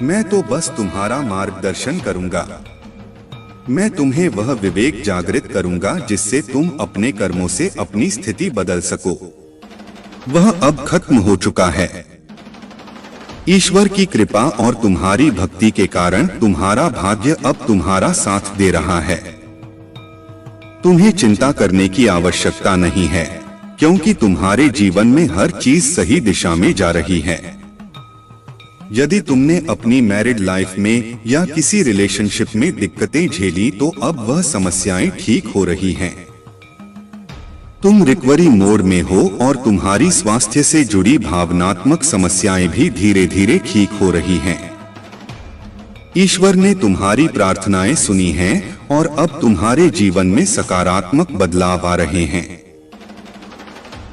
मैं तो बस तुम्हारा मार्गदर्शन करूंगा। मैं तुम्हें वह विवेक जागृत करूंगा जिससे तुम अपने कर्मों से अपनी स्थिति बदल सको। वह अब खत्म हो चुका है। ईश्वर की कृपा और तुम्हारी भक्ति के कारण तुम्हारा भाग्य अब तुम्हारा साथ दे रहा है। तुम्हें चिंता करने की आवश्यकता नहीं है, क्योंकि तुम्हारे जीवन में हर चीज सही दिशा में जा रही है। यदि तुमने अपनी मैरिड लाइफ में या किसी रिलेशनशिप में दिक्कतें झेली तो अब वह समस्याएं ठीक हो रही हैं। तुम रिकवरी मोड में हो और तुम्हारी स्वास्थ्य से जुड़ी भावनात्मक समस्याएं भी धीरे धीरे ठीक हो रही हैं। ईश्वर ने तुम्हारी प्रार्थनाएं सुनी हैं और अब तुम्हारे जीवन में सकारात्मक बदलाव आ रहे हैं।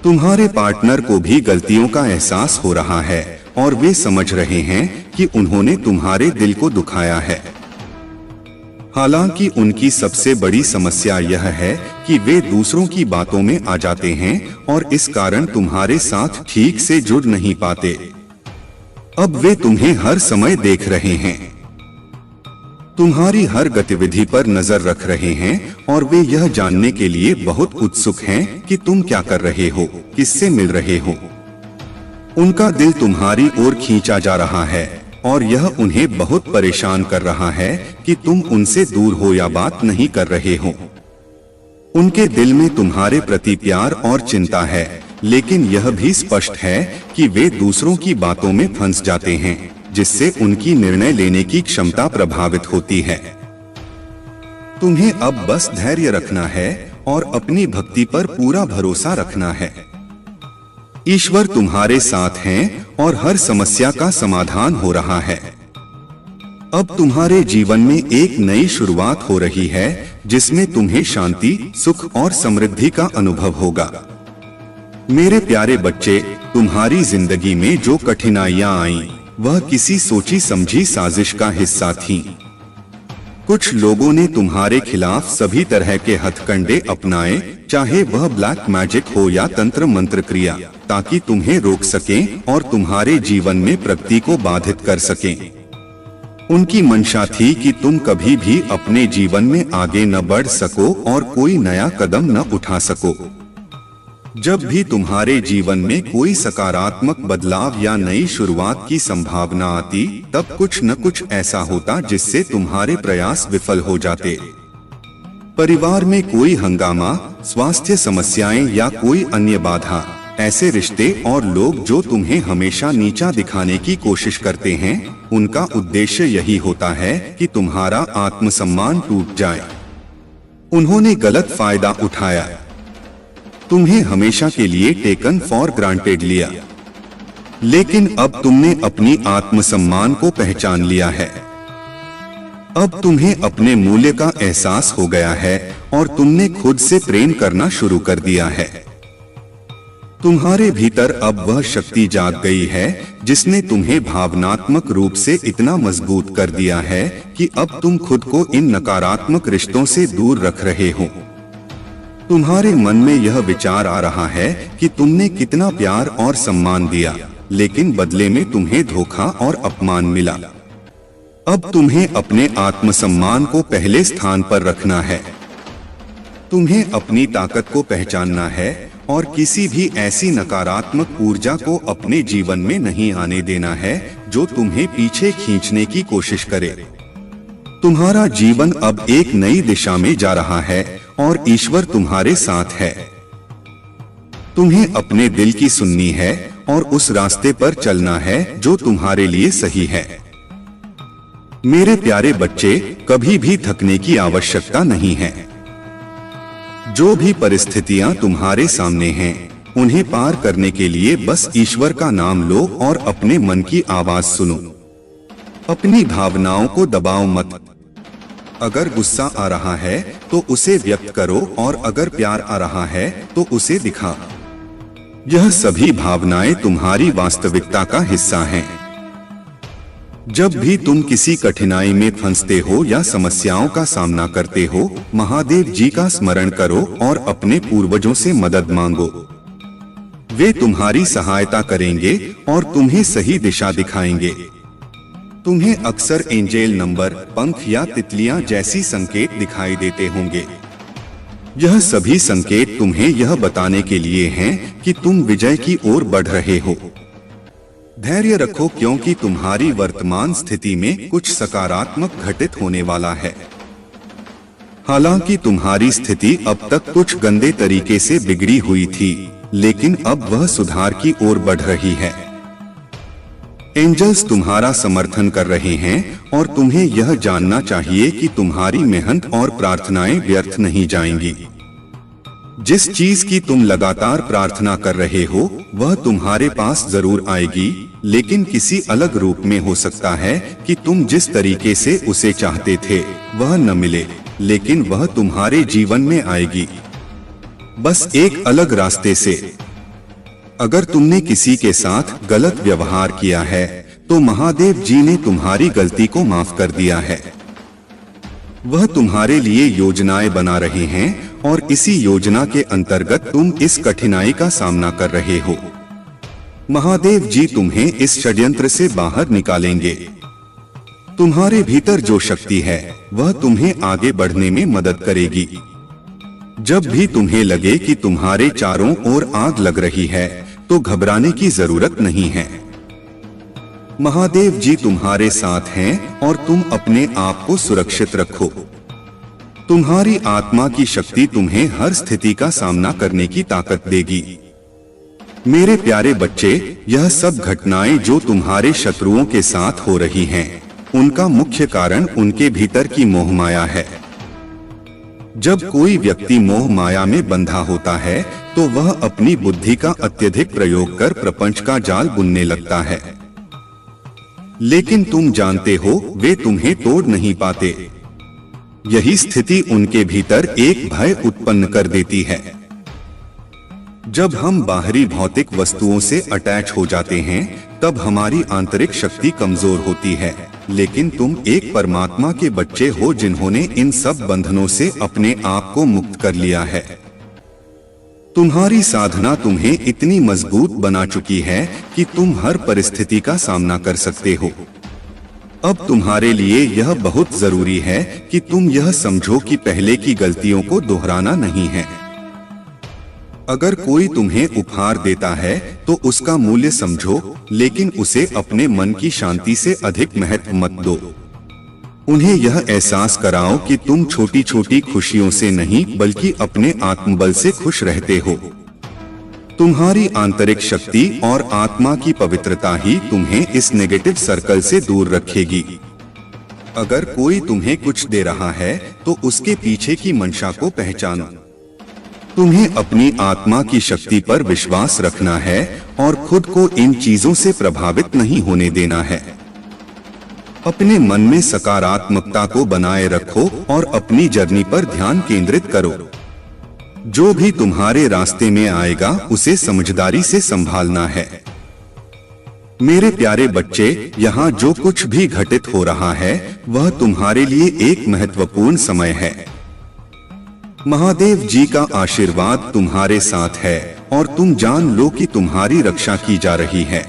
तुम्हारे पार्टनर को भी गलतियों का एहसास हो रहा है और वे समझ रहे हैं कि उन्होंने तुम्हारे दिल को दुखाया है। हालांकि उनकी सबसे बड़ी समस्या यह है कि वे दूसरों की बातों में आ जाते हैं और इस कारण तुम्हारे साथ ठीक से जुड़ नहीं पाते। अब वे तुम्हें हर समय देख रहे हैं, तुम्हारी हर गतिविधि पर नजर रख रहे हैं और वे यह जानने के लिए बहुत उत्सुक हैं कि तुम क्या कर रहे हो, किससे मिल रहे हो। उनका दिल तुम्हारी ओर खींचा जा रहा है और यह उन्हें बहुत परेशान कर रहा है कि तुम उनसे दूर हो या बात नहीं कर रहे हो। उनके दिल में तुम्हारे प्रति प्यार और चिंता है, लेकिन यह भी स्पष्ट है कि वे दूसरों की बातों में फंस जाते हैं, जिससे उनकी निर्णय लेने की क्षमता प्रभावित होती है। तुम्हें अब बस धैर्य रखना है और अपनी भक्ति पर पूरा भरोसा रखना है। ईश्वर तुम्हारे साथ हैं और हर समस्या का समाधान हो रहा है। अब तुम्हारे जीवन में एक नई शुरुआत हो रही है जिसमें तुम्हें शांति, सुख और समृद्धि का अनुभव होगा। मेरे प्यारे बच्चे, तुम्हारी जिंदगी में जो कठिनाइयां आईं, वह किसी सोची समझी साजिश का हिस्सा थीं। कुछ लोगों ने तुम्हारे खिलाफ सभी तरह के हथकंडे अपनाए, चाहे वह ब्लैक मैजिक हो या तंत्र मंत्र क्रिया, ताकि तुम्हें रोक सकें और तुम्हारे जीवन में प्रगति को बाधित कर सकें। उनकी मंशा थी कि तुम कभी भी अपने जीवन में आगे न बढ़ सको और कोई नया कदम न उठा सको। जब भी तुम्हारे जीवन में कोई सकारात्मक बदलाव या नई शुरुआत की संभावना आती, तब कुछ न कुछ ऐसा होता जिससे तुम्हारे प्रयास विफल हो जाते। परिवार में कोई हंगामा, स्वास्थ्य समस्याएं या कोई अन्य बाधा, ऐसे रिश्ते और लोग जो तुम्हें हमेशा नीचा दिखाने की कोशिश करते हैं, उनका उद्देश्य यही होता है कि तुम्हारा आत्मसम्मान टूट जाए। उन्होंने गलत फायदा उठाया, तुम्हें हमेशा के लिए टेकन फॉर ग्रांटेड लिया, लेकिन अब तुमने अपनी आत्मसम्मान को पहचान लिया है। अब तुम्हें अपने मूल्य का एहसास हो गया है और तुमने खुद से प्रेम करना शुरू कर दिया है। तुम्हारे भीतर अब वह शक्ति जाग गई है जिसने तुम्हें भावनात्मक रूप से इतना मजबूत कर दिया है कि अब तुम खुद को इन नकारात्मक रिश्तों से दूर रख रहे हो। तुम्हारे मन में यह विचार आ रहा है कि तुमने कितना प्यार और सम्मान दिया, लेकिन बदले में तुम्हें धोखा और अपमान मिला। अब तुम्हें अपने आत्मसम्मान को पहले स्थान पर रखना है। तुम्हें अपनी ताकत को पहचानना है और किसी भी ऐसी नकारात्मक ऊर्जा को अपने जीवन में नहीं आने देना है जो तुम्हें पीछे खींचने की कोशिश करे। तुम्हारा जीवन अब एक नई दिशा में जा रहा है और ईश्वर तुम्हारे साथ है। तुम्हें अपने दिल की सुननी है और उस रास्ते पर चलना है जो तुम्हारे लिए सही है। मेरे प्यारे बच्चे, कभी भी थकने की आवश्यकता नहीं है। जो भी परिस्थितियां तुम्हारे सामने हैं, उन्हें पार करने के लिए बस ईश्वर का नाम लो और अपने मन की आवाज सुनो। अपनी भावनाओं को दबाओ मत। अगर गुस्सा आ रहा है तो उसे व्यक्त करो और अगर प्यार आ रहा है तो उसे दिखा। यह सभी भावनाएं तुम्हारी वास्तविकता का हिस्सा हैं। जब भी तुम किसी कठिनाई में फंसते हो या समस्याओं का सामना करते हो, महादेव जी का स्मरण करो और अपने पूर्वजों से मदद मांगो। वे तुम्हारी सहायता करेंगे और तुम्हें सही दिशा दिखाएंगे। तुम्हें अक्सर एंजेल नंबर, पंख या तितलियां जैसी संकेत दिखाई देते होंगे। यह सभी संकेत तुम्हें यह बताने के लिए हैं कि तुम विजय की ओर बढ़ रहे हो। धैर्य रखो, क्योंकि तुम्हारी वर्तमान स्थिति में कुछ सकारात्मक घटित होने वाला है। हालांकि तुम्हारी स्थिति अब तक कुछ गंदे तरीके से बिगड़ी हुई थी, लेकिन अब वह सुधार की ओर बढ़ रही है। एंजल्स तुम्हारा समर्थन कर रहे हैं और तुम्हें यह जानना चाहिए कि तुम्हारी मेहनत और प्रार्थनाएं व्यर्थ नहीं जाएंगी। जिस चीज की तुम लगातार प्रार्थना कर रहे हो, वह तुम्हारे पास जरूर आएगी, लेकिन किसी अलग रूप में हो सकता है कि तुम जिस तरीके से उसे चाहते थे वह न मिले, लेकिन वह तुम्हारे जीवन में आएगी, बस एक अलग रास्ते से। अगर तुमने किसी के साथ गलत व्यवहार किया है तो महादेव जी ने तुम्हारी गलती को माफ कर दिया है। वह तुम्हारे लिए योजनाएं बना रहे हैं और इसी योजना के अंतर्गत तुम इस कठिनाई का सामना कर रहे हो। महादेव जी तुम्हें इस षड्यंत्र से बाहर निकालेंगे। तुम्हारे भीतर जो शक्ति है वह तुम्हें आगे बढ़ने में मदद करेगी। जब भी तुम्हें लगे कि तुम्हारे चारों ओर आग लग रही है तो घबराने की जरूरत नहीं है। महादेव जी तुम्हारे साथ हैं और तुम अपने आप को सुरक्षित रखो। तुम्हारी आत्मा की शक्ति तुम्हें हर स्थिति का सामना करने की ताकत देगी। मेरे प्यारे बच्चे, यह सब घटनाएं जो तुम्हारे शत्रुओं के साथ हो रही हैं, उनका मुख्य कारण उनके भीतर की मोह माया है। जब कोई व्यक्ति मोह माया में बंधा होता है तो वह अपनी बुद्धि का अत्यधिक प्रयोग कर प्रपंच का जाल बुनने लगता है, लेकिन तुम जानते हो वे तुम्हें तोड़ नहीं पाते। यही स्थिति उनके भीतर एक भय उत्पन्न कर देती है। जब हम बाहरी भौतिक वस्तुओं से अटैच हो जाते हैं तब हमारी आंतरिक शक्ति कमजोर होती है, लेकिन तुम एक परमात्मा के बच्चे हो जिन्होंने इन सब बंधनों से अपने आप को मुक्त कर लिया है। तुम्हारी साधना तुम्हें इतनी मजबूत बना चुकी है कि तुम हर परिस्थिति का सामना कर सकते हो। अब तुम्हारे लिए यह बहुत जरूरी है कि तुम यह समझो कि पहले की गलतियों को दोहराना नहीं है। अगर कोई तुम्हें उपहार देता है तो उसका मूल्य समझो, लेकिन उसे अपने मन की शांति से अधिक महत्व मत दो। उन्हें यह एहसास कराओ कि तुम छोटी छोटी खुशियों से नहीं बल्कि अपने आत्मबल से खुश रहते हो। तुम्हारी आंतरिक शक्ति और आत्मा की पवित्रता ही तुम्हें इस नेगेटिव सर्कल से दूर रखेगी। अगर कोई तुम्हें कुछ दे रहा है तो उसके पीछे की मंशा को पहचानो। तुम्हें अपनी आत्मा की शक्ति पर विश्वास रखना है और खुद को इन चीजों से प्रभावित नहीं होने देना है। अपने मन में सकारात्मकता को बनाए रखो और अपनी जर्नी पर ध्यान केंद्रित करो। जो भी तुम्हारे रास्ते में आएगा उसे समझदारी से संभालना है। मेरे प्यारे बच्चे, यहाँ जो कुछ भी घटित हो रहा है वह तुम्हारे लिए एक महत्वपूर्ण समय है। महादेव जी का आशीर्वाद तुम्हारे साथ है और तुम जान लो कि तुम्हारी रक्षा की जा रही है।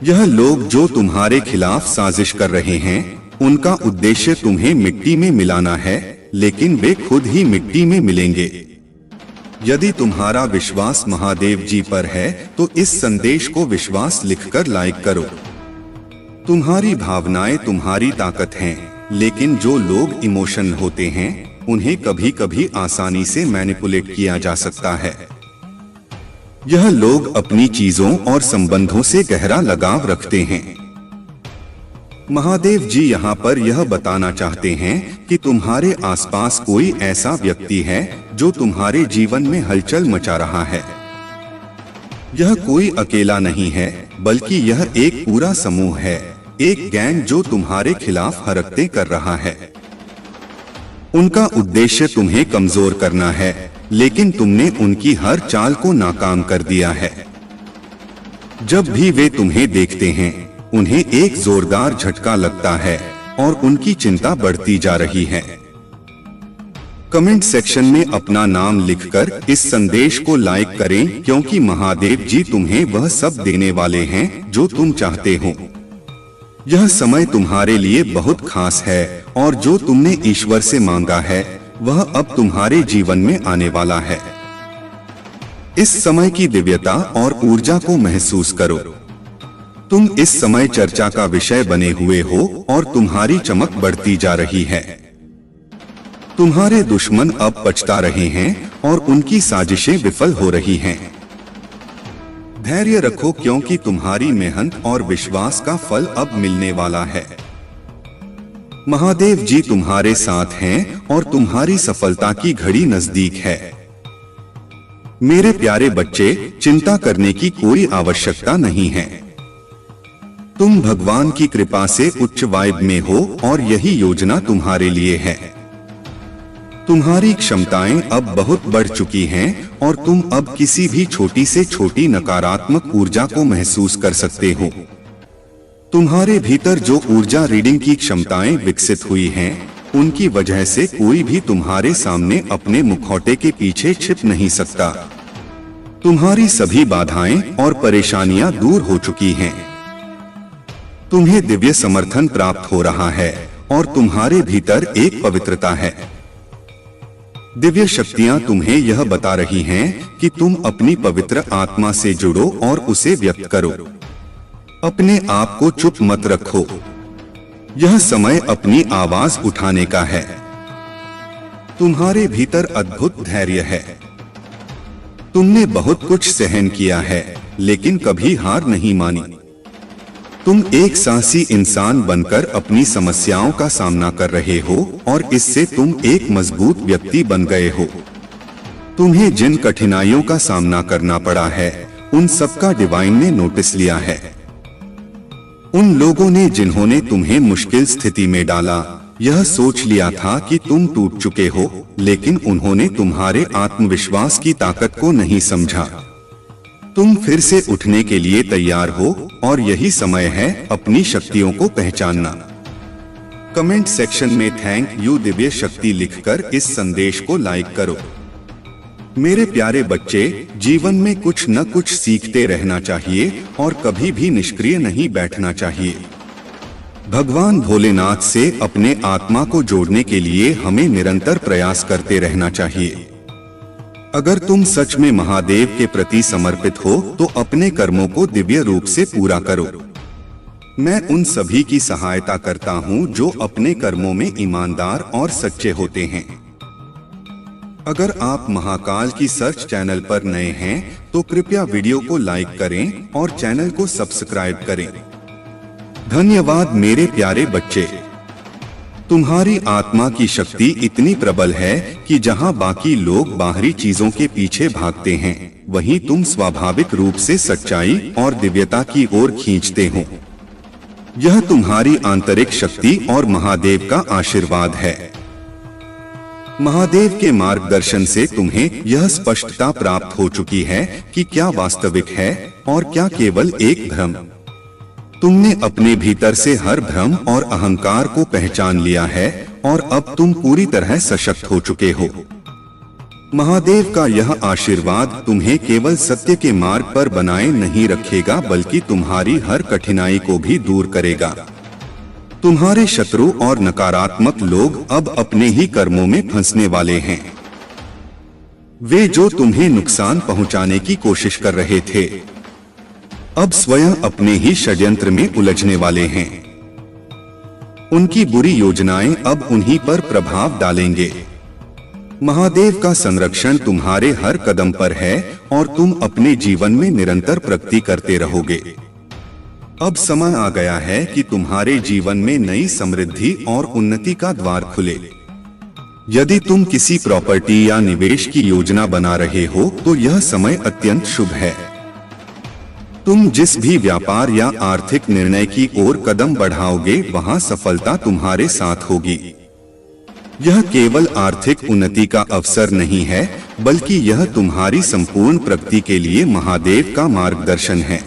यह लोग जो तुम्हारे खिलाफ साजिश कर रहे हैं, उनका उद्देश्य तुम्हें मिट्टी में मिलाना है, लेकिन वे खुद ही मिट्टी में मिलेंगे। यदि तुम्हारा विश्वास महादेव जी पर है तो इस संदेश को विश्वास लिखकर लाइक करो। तुम्हारी भावनाएं तुम्हारी ताकत हैं, लेकिन जो लोग इमोशनल होते हैं उन्हें कभी कभी आसानी से मैनिपुलेट किया जा सकता है। यह लोग अपनी चीजों और संबंधों से गहरा लगाव रखते हैं। महादेव जी यहाँ पर यह बताना चाहते हैं कि तुम्हारे आसपास कोई ऐसा व्यक्ति है जो तुम्हारे जीवन में हलचल मचा रहा है। यह कोई अकेला नहीं है, बल्कि यह एक पूरा समूह है, एक गैंग जो तुम्हारे खिलाफ हरकतें कर रहा है। उनका उद्देश्य तुम्हें कमजोर करना है, लेकिन तुमने उनकी हर चाल को नाकाम कर दिया है। जब भी वे तुम्हें देखते हैं, उन्हें एक जोरदार झटका लगता है और उनकी चिंता बढ़ती जा रही है। कमेंट सेक्शन में अपना नाम लिखकर इस संदेश को लाइक करें, क्योंकि महादेव जी तुम्हें वह सब देने वाले हैं जो तुम चाहते हो। यह समय तुम्हारे लिए बहुत खास है और जो तुमने ईश्वर से मांगा है वह अब तुम्हारे जीवन में आने वाला है। इस समय की दिव्यता और ऊर्जा को महसूस करो। तुम इस समय चर्चा का विषय बने हुए हो और तुम्हारी चमक बढ़ती जा रही है। तुम्हारे दुश्मन अब पछता रहे हैं और उनकी साजिशें विफल हो रही हैं। धैर्य रखो, क्योंकि तुम्हारी मेहनत और विश्वास का फल अब मिलने वाला है। महादेव जी तुम्हारे साथ हैं और तुम्हारी सफलता की घड़ी नजदीक है। मेरे प्यारे बच्चे, चिंता करने की कोई आवश्यकता नहीं है। तुम भगवान की कृपा से उच्च वाइब में हो और यही योजना तुम्हारे लिए है। तुम्हारी क्षमताएं अब बहुत बढ़ चुकी हैं और तुम अब किसी भी छोटी से छोटी नकारात्मक ऊर्जा को महसूस कर सकते हो। तुम्हारे भीतर जो ऊर्जा रीडिंग की क्षमताएं विकसित हुई हैं, उनकी वजह से कोई भी तुम्हारे सामने अपने मुखौटे के पीछे छिप नहीं सकता। तुम्हारी सभी बाधाएं और परेशानियां दूर हो चुकी हैं। तुम्हें दिव्य समर्थन प्राप्त हो रहा है और तुम्हारे भीतर एक पवित्रता है। दिव्य शक्तियां तुम्हें यह बता रही हैं कि तुम अपनी पवित्र आत्मा से जुड़ो और उसे व्यक्त करो। अपने आप को चुप मत रखो। यह समय अपनी आवाज उठाने का है। तुम्हारे भीतर अद्भुत धैर्य है। तुमने बहुत कुछ सहन किया है, लेकिन कभी हार नहीं मानी। तुम एक साहसी इंसान बनकर अपनी समस्याओं का सामना कर रहे हो और इससे तुम एक मजबूत व्यक्ति बन गए हो। तुम्हें जिन कठिनाइयों का सामना करना पड़ा है, उन सबका डिवाइन ने नोटिस लिया है। उन लोगों ने जिन्होंने तुम्हें मुश्किल स्थिति में डाला, यह सोच लिया था कि तुम टूट चुके हो, लेकिन उन्होंने तुम्हारे आत्मविश्वास की ताकत को नहीं समझा। तुम फिर से उठने के लिए तैयार हो और यही समय है अपनी शक्तियों को पहचानना। कमेंट सेक्शन में थैंक यू दिव्य शक्ति लिखकर इस संदेश को लाइक करो। मेरे प्यारे बच्चे, जीवन में कुछ न कुछ सीखते रहना चाहिए और कभी भी निष्क्रिय नहीं बैठना चाहिए। भगवान भोलेनाथ से अपने आत्मा को जोड़ने के लिए हमें निरंतर प्रयास करते रहना चाहिए। अगर तुम सच में महादेव के प्रति समर्पित हो तो अपने कर्मों को दिव्य रूप से पूरा करो। मैं उन सभी की सहायता करता हूं जो अपने कर्मों में ईमानदार और सच्चे होते हैं। अगर आप महाकाल की सर्च चैनल पर नए हैं तो कृपया वीडियो को लाइक करें और चैनल को सब्सक्राइब करें। धन्यवाद मेरे प्यारे बच्चे। तुम्हारी आत्मा की शक्ति इतनी प्रबल है कि जहां बाकी लोग बाहरी चीजों के पीछे भागते हैं, वहीं तुम स्वाभाविक रूप से सच्चाई और दिव्यता की ओर खींचते हो। यह तुम्हारी आंतरिक शक्ति और महादेव का आशीर्वाद है। महादेव के मार्गदर्शन से तुम्हें यह स्पष्टता प्राप्त हो चुकी है कि क्या वास्तविक है और क्या केवल एक भ्रम। तुमने अपने भीतर से हर भ्रम और अहंकार को पहचान लिया है और अब तुम पूरी तरह सशक्त हो चुके हो। महादेव का यह आशीर्वाद तुम्हें केवल सत्य के मार्ग पर बनाए नहीं रखेगा, बल्कि तुम्हारी हर कठिनाई को भी दूर करेगा। तुम्हारे शत्रु और नकारात्मक लोग अब अपने ही कर्मों में फंसने वाले हैं। वे जो तुम्हें नुकसान पहुंचाने की कोशिश कर रहे थे, अब स्वयं अपने ही षड्यंत्र में उलझने वाले हैं। उनकी बुरी योजनाएं अब उन्हीं पर प्रभाव डालेंगे। महादेव का संरक्षण तुम्हारे हर कदम पर है और तुम अपने जीवन में निरंतर प्रगति करते रहोगे। अब समय आ गया है कि तुम्हारे जीवन में नई समृद्धि और उन्नति का द्वार खुले। यदि तुम किसी प्रॉपर्टी या निवेश की योजना बना रहे हो तो यह समय अत्यंत शुभ है। तुम जिस भी व्यापार या आर्थिक निर्णय की ओर कदम बढ़ाओगे, वहां सफलता तुम्हारे साथ होगी। यह केवल आर्थिक उन्नति का अवसर नहीं है, बल्कि यह तुम्हारी संपूर्ण प्रगति के लिए महादेव का मार्गदर्शन है।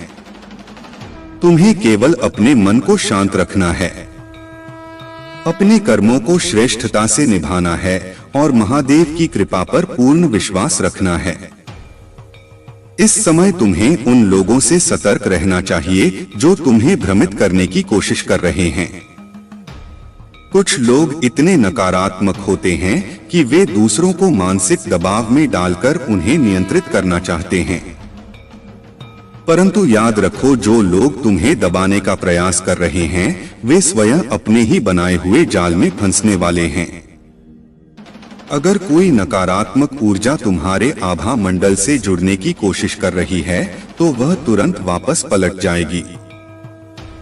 तुम्हें केवल अपने मन को शांत रखना है, अपने कर्मों को श्रेष्ठता से निभाना है और महादेव की कृपा पर पूर्ण विश्वास रखना है। इस समय तुम्हें उन लोगों से सतर्क रहना चाहिए जो तुम्हें भ्रमित करने की कोशिश कर रहे हैं। कुछ लोग इतने नकारात्मक होते हैं कि वे दूसरों को मानसिक दबाव में डालकर उन्हें नियंत्रित करना चाहते हैं। परंतु याद रखो, जो लोग तुम्हें दबाने का प्रयास कर रहे हैं, वे स्वयं अपने ही बनाए हुए जाल में फंसने वाले हैं। अगर कोई नकारात्मक ऊर्जा तुम्हारे आभा मंडल से जुड़ने की कोशिश कर रही है तो वह तुरंत वापस पलट जाएगी।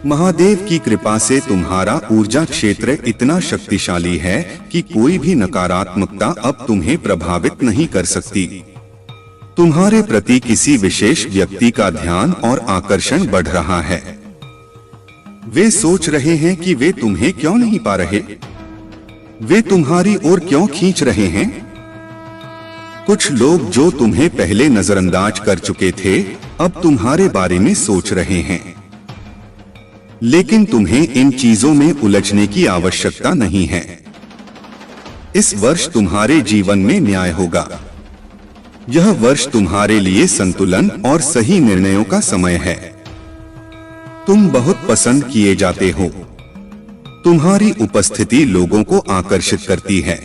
महादेव की कृपा से तुम्हारा ऊर्जा क्षेत्र इतना शक्तिशाली है कि कोई भी नकारात्मकता अब तुम्हें प्रभावित नहीं कर सकती। तुम्हारे प्रति किसी विशेष व्यक्ति का ध्यान और आकर्षण बढ़ रहा है। वे सोच रहे हैं कि वे तुम्हें क्यों नहीं पा रहे, वे तुम्हारी ओर क्यों खींच रहे हैं। कुछ लोग जो तुम्हें पहले नजरअंदाज कर चुके थे, अब तुम्हारे बारे में सोच रहे हैं। लेकिन तुम्हें इन चीजों में उलझने की आवश्यकता नहीं है। इस वर्ष तुम्हारे जीवन में न्याय होगा। यह वर्ष तुम्हारे लिए संतुलन और सही निर्णयों का समय है। तुम बहुत पसंद किए जाते हो। तुम्हारी उपस्थिति लोगों को आकर्षित करती है।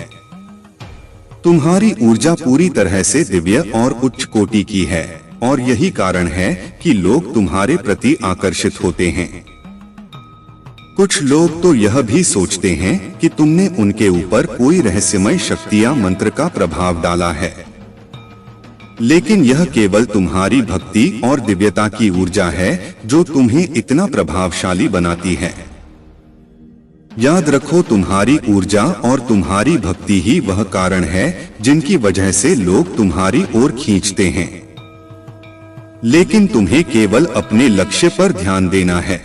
तुम्हारी ऊर्जा पूरी तरह से दिव्य और उच्च कोटि की है और यही कारण है कि लोग तुम्हारे प्रति आकर्षित होते हैं। कुछ लोग तो यह भी सोचते हैं कि तुमने उनके ऊपर कोई रहस्यमय शक्ति या मंत्र का प्रभाव डाला है, लेकिन यह केवल तुम्हारी भक्ति और दिव्यता की ऊर्जा है जो तुम्हें इतना प्रभावशाली बनाती है। याद रखो, तुम्हारी ऊर्जा और तुम्हारी भक्ति ही वह कारण है जिनकी वजह से लोग तुम्हारी ओर खींचते हैं। लेकिन तुम्हें केवल अपने लक्ष्य पर ध्यान देना है,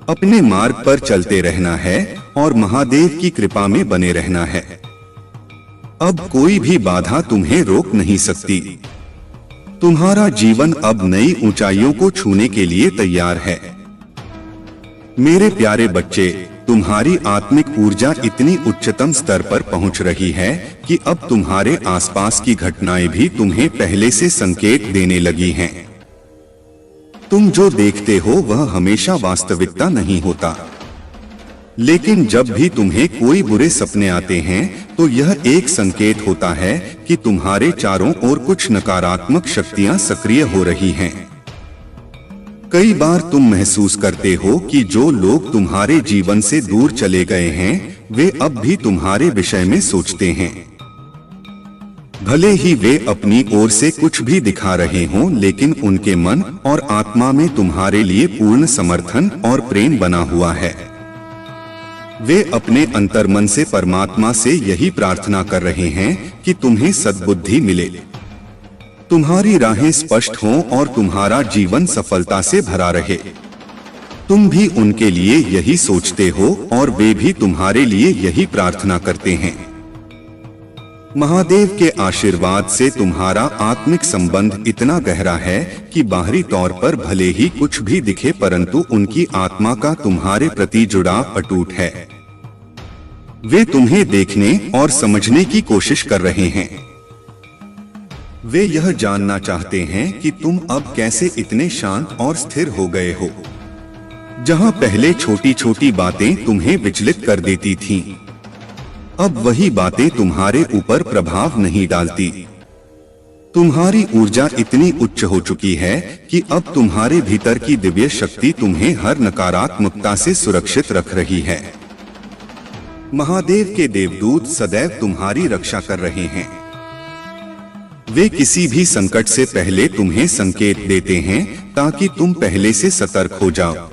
अपने मार्ग पर चलते रहना है और महादेव की कृपा में बने रहना है। अब कोई भी बाधा तुम्हें रोक नहीं सकती। तुम्हारा जीवन अब नई ऊंचाइयों को छूने के लिए तैयार है। मेरे प्यारे बच्चे, तुम्हारी आत्मिक ऊर्जा इतनी उच्चतम स्तर पर पहुंच रही है कि अब तुम्हारे आसपास की घटनाएं भी तुम्हें पहले से संकेत देने लगी हैं। तुम जो देखते हो वह हमेशा वास्तविकता नहीं होता। लेकिन जब भी तुम्हें कोई बुरे सपने आते हैं तो यह एक संकेत होता है कि तुम्हारे चारों ओर कुछ नकारात्मक शक्तियां सक्रिय हो रही हैं। कई बार तुम महसूस करते हो कि जो लोग तुम्हारे जीवन से दूर चले गए हैं वे अब भी तुम्हारे विषय में सोचते हैं। भले ही वे अपनी ओर से कुछ भी दिखा रहे हों, लेकिन उनके मन और आत्मा में तुम्हारे लिए पूर्ण समर्थन और प्रेम बना हुआ है। वे अपने अंतर्मन से परमात्मा से यही प्रार्थना कर रहे हैं कि तुम्हें सद्बुद्धि मिले, तुम्हारी राहें स्पष्ट हों और तुम्हारा जीवन सफलता से भरा रहे। तुम भी उनके लिए यही सोचते हो और वे भी तुम्हारे लिए यही प्रार्थना करते हैं। महादेव के आशीर्वाद से तुम्हारा आत्मिक संबंध इतना गहरा है कि बाहरी तौर पर भले ही कुछ भी दिखे, परंतु उनकी आत्मा का तुम्हारे प्रति जुड़ाव अटूट है। वे तुम्हें देखने और समझने की कोशिश कर रहे हैं। वे यह जानना चाहते हैं कि तुम अब कैसे इतने शांत और स्थिर हो गए हो। जहां पहले छोटी छोटी बातें तुम्हें विचलित कर देती थीं, अब वही बातें तुम्हारे ऊपर प्रभाव नहीं डालती। तुम्हारी ऊर्जा इतनी उच्च हो चुकी है कि अब तुम्हारे भीतर की दिव्य शक्ति तुम्हें हर नकारात्मकता से सुरक्षित रख रही है। महादेव के देवदूत सदैव तुम्हारी रक्षा कर रहे हैं। वे किसी भी संकट से पहले तुम्हें संकेत देते हैं ताकि तुम पहले से सतर्क हो जाओ।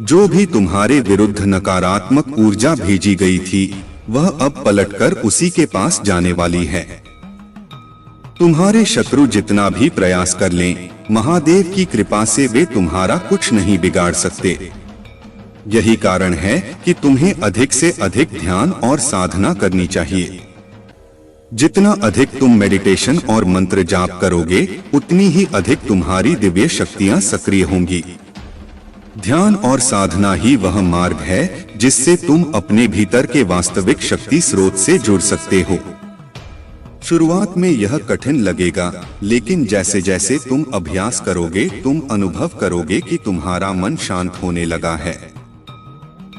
जो भी तुम्हारे विरुद्ध नकारात्मक ऊर्जा भेजी गई थी वह अब पलटकर उसी के पास जाने वाली है। तुम्हारे शत्रु जितना भी प्रयास कर लें, महादेव की कृपा से वे तुम्हारा कुछ नहीं बिगाड़ सकते। यही कारण है कि तुम्हें अधिक से अधिक ध्यान और साधना करनी चाहिए। जितना अधिक तुम मेडिटेशन और मंत्र जाप करोगे, उतनी ही अधिक तुम्हारी दिव्य शक्तियां सक्रिय होंगी। ध्यान और साधना ही वह मार्ग है जिससे तुम अपने भीतर के वास्तविक शक्ति स्रोत से जुड़ सकते हो। शुरुआत में यह कठिन लगेगा, लेकिन जैसे जैसे तुम अभ्यास करोगे तुम अनुभव करोगे कि तुम्हारा मन शांत होने लगा है,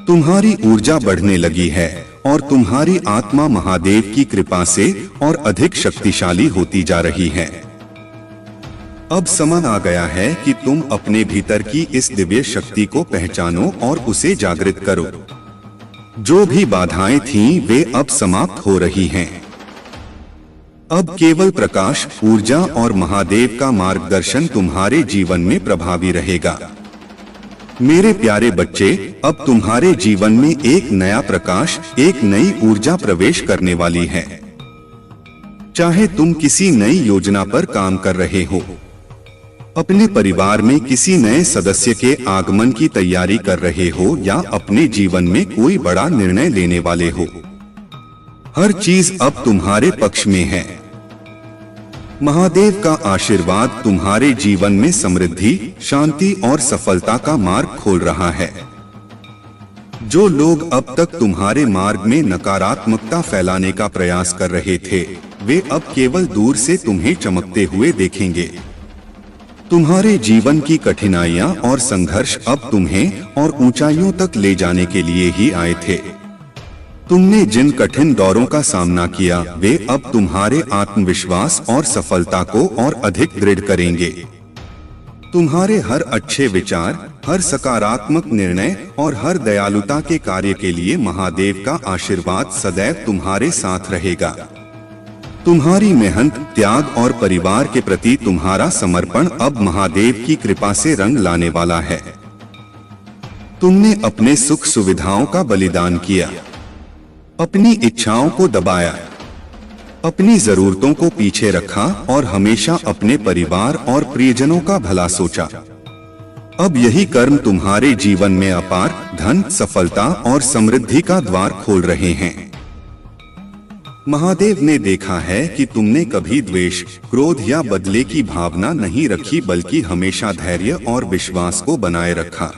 तुम्हारी ऊर्जा बढ़ने लगी है और तुम्हारी आत्मा महादेव की कृपा से और अधिक शक्तिशाली होती जा रही है। अब समय आ गया है कि तुम अपने भीतर की इस दिव्य शक्ति को पहचानो और उसे जागृत करो। जो भी बाधाएं थीं, वे अब समाप्त हो रही हैं। अब केवल प्रकाश, ऊर्जा और महादेव का मार्गदर्शन तुम्हारे जीवन में प्रभावी रहेगा। मेरे प्यारे बच्चे, अब तुम्हारे जीवन में एक नया प्रकाश, एक नई ऊर्जा प्रवेश करने वाली है। चाहे तुम किसी नई योजना पर काम कर रहे हो, अपने परिवार में किसी नए सदस्य के आगमन की तैयारी कर रहे हो या अपने जीवन में कोई बड़ा निर्णय लेने वाले हो, हर चीज अब तुम्हारे पक्ष में है। महादेव का आशीर्वाद तुम्हारे जीवन में समृद्धि, शांति और सफलता का मार्ग खोल रहा है। जो लोग अब तक तुम्हारे मार्ग में नकारात्मकता फैलाने का प्रयास कर रहे थे, वे अब केवल दूर से तुम्हें चमकते हुए देखेंगे। तुम्हारे जीवन की कठिनाइयां और संघर्ष अब तुम्हें और ऊंचाइयों तक ले जाने के लिए ही आए थे। तुमने जिन कठिन दौरों का सामना किया, वे अब तुम्हारे आत्मविश्वास और सफलता को और अधिक दृढ़ करेंगे। तुम्हारे हर अच्छे विचार, हर सकारात्मक निर्णय और हर दयालुता के कार्य के लिए महादेव का आशीर्वाद सदैव तुम्हारे साथ रहेगा। तुम्हारी मेहनत, त्याग और परिवार के प्रति तुम्हारा समर्पण अब महादेव की कृपा से रंग लाने वाला है। तुमने अपने सुख सुविधाओं का बलिदान किया, अपनी इच्छाओं को दबाया, अपनी जरूरतों को पीछे रखा और हमेशा अपने परिवार और प्रियजनों का भला सोचा। अब यही कर्म तुम्हारे जीवन में अपार धन, सफलता और समृद्धि का द्वार खोल रहे हैं। महादेव ने देखा है कि तुमने कभी द्वेष, क्रोध या बदले की भावना नहीं रखी, बल्कि हमेशा धैर्य और विश्वास को बनाए रखा।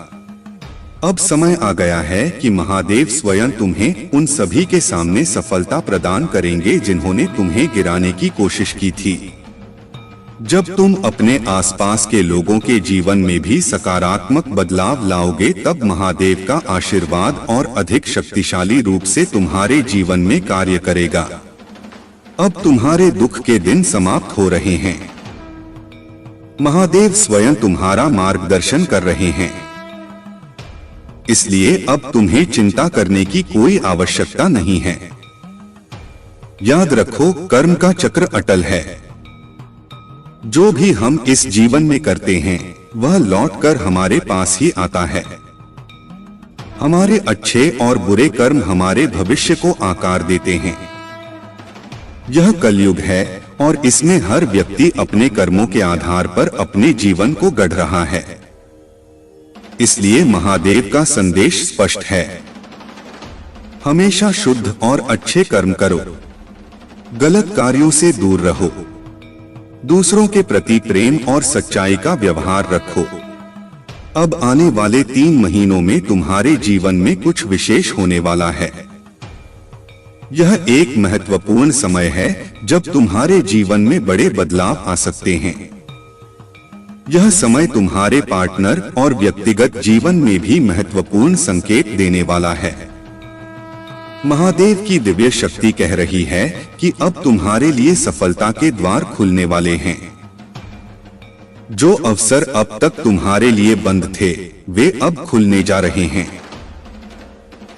अब समय आ गया है कि महादेव स्वयं तुम्हें उन सभी के सामने सफलता प्रदान करेंगे जिन्होंने तुम्हें गिराने की कोशिश की थी। जब तुम अपने आसपास के लोगों के जीवन में भी सकारात्मक बदलाव लाओगे, तब महादेव का आशीर्वाद और अधिक शक्तिशाली रूप से तुम्हारे जीवन में कार्य करेगा। अब तुम्हारे दुख के दिन समाप्त हो रहे हैं। महादेव स्वयं तुम्हारा मार्गदर्शन कर रहे हैं, इसलिए अब तुम्हें चिंता करने की कोई आवश्यकता नहीं है। याद रखो, कर्म का चक्र अटल है। जो भी हम इस जीवन में करते हैं वह लौटकर हमारे पास ही आता है। हमारे अच्छे और बुरे कर्म हमारे भविष्य को आकार देते हैं। यह कलयुग है और इसमें हर व्यक्ति अपने कर्मों के आधार पर अपने जीवन को गढ़ रहा है। इसलिए महादेव का संदेश स्पष्ट है, हमेशा शुद्ध और अच्छे कर्म करो, गलत कार्यों से दूर रहो, दूसरों के प्रति प्रेम और सच्चाई का व्यवहार रखो। अब आने वाले 3 महीनों में तुम्हारे जीवन में कुछ विशेष होने वाला है। यह एक महत्वपूर्ण समय है जब तुम्हारे जीवन में बड़े बदलाव आ सकते हैं। यह समय तुम्हारे पार्टनर और व्यक्तिगत जीवन में भी महत्वपूर्ण संकेत देने वाला है। महादेव की दिव्य शक्ति कह रही है कि अब तुम्हारे लिए सफलता के द्वार खुलने वाले हैं। जो अवसर अब तक तुम्हारे लिए बंद थे, वे अब खुलने जा रहे हैं।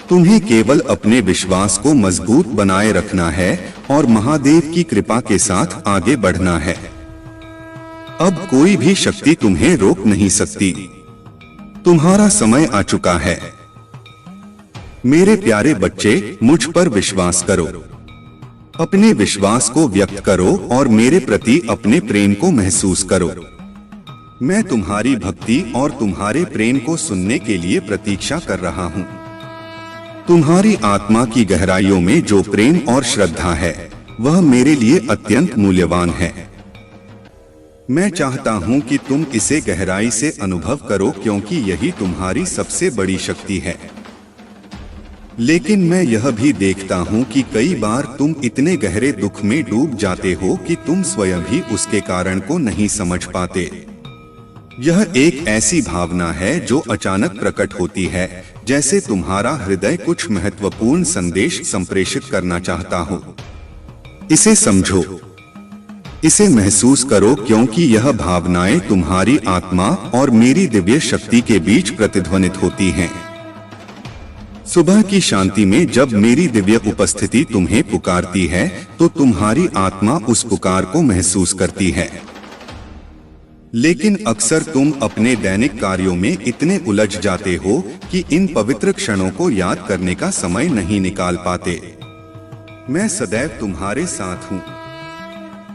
तुम्हें केवल अपने विश्वास को मजबूत बनाए रखना है और महादेव की कृपा के साथ आगे बढ़ना है। अब कोई भी शक्ति तुम्हें रोक नहीं सकती। तुम्हारा समय आ चुका है। मेरे प्यारे बच्चे, मुझ पर विश्वास करो, अपने विश्वास को व्यक्त करो और मेरे प्रति अपने प्रेम को महसूस करो। मैं तुम्हारी भक्ति और तुम्हारे प्रेम को सुनने के लिए प्रतीक्षा कर रहा हूँ। तुम्हारी आत्मा की गहराइयों में जो प्रेम और श्रद्धा है, वह मेरे लिए अत्यंत मूल्यवान है। मैं चाहता हूँ कि तुम इसे गहराई से अनुभव करो, क्योंकि यही तुम्हारी सबसे बड़ी शक्ति है। लेकिन मैं यह भी देखता हूँ कि कई बार तुम इतने गहरे दुख में डूब जाते हो कि तुम स्वयं भी उसके कारण को नहीं समझ पाते। यह एक ऐसी भावना है जो अचानक प्रकट होती है, जैसे तुम्हारा हृदय कुछ महत्वपूर्ण संदेश संप्रेषित करना चाहता हो। इसे समझो, इसे महसूस करो, क्योंकि यह भावनाएं तुम्हारी आत्मा और मेरी दिव्य शक्ति के बीच प्रतिध्वनित होती हैं। सुबह की शांति में जब मेरी दिव्य उपस्थिति तुम्हें पुकारती है, तो तुम्हारी आत्मा उस पुकार को महसूस करती है। लेकिन अक्सर तुम अपने दैनिक कार्यों में इतने उलझ जाते हो कि इन पवित्र क्षणों को याद करने का समय नहीं निकाल पाते। मैं सदैव तुम्हारे साथ हूँ,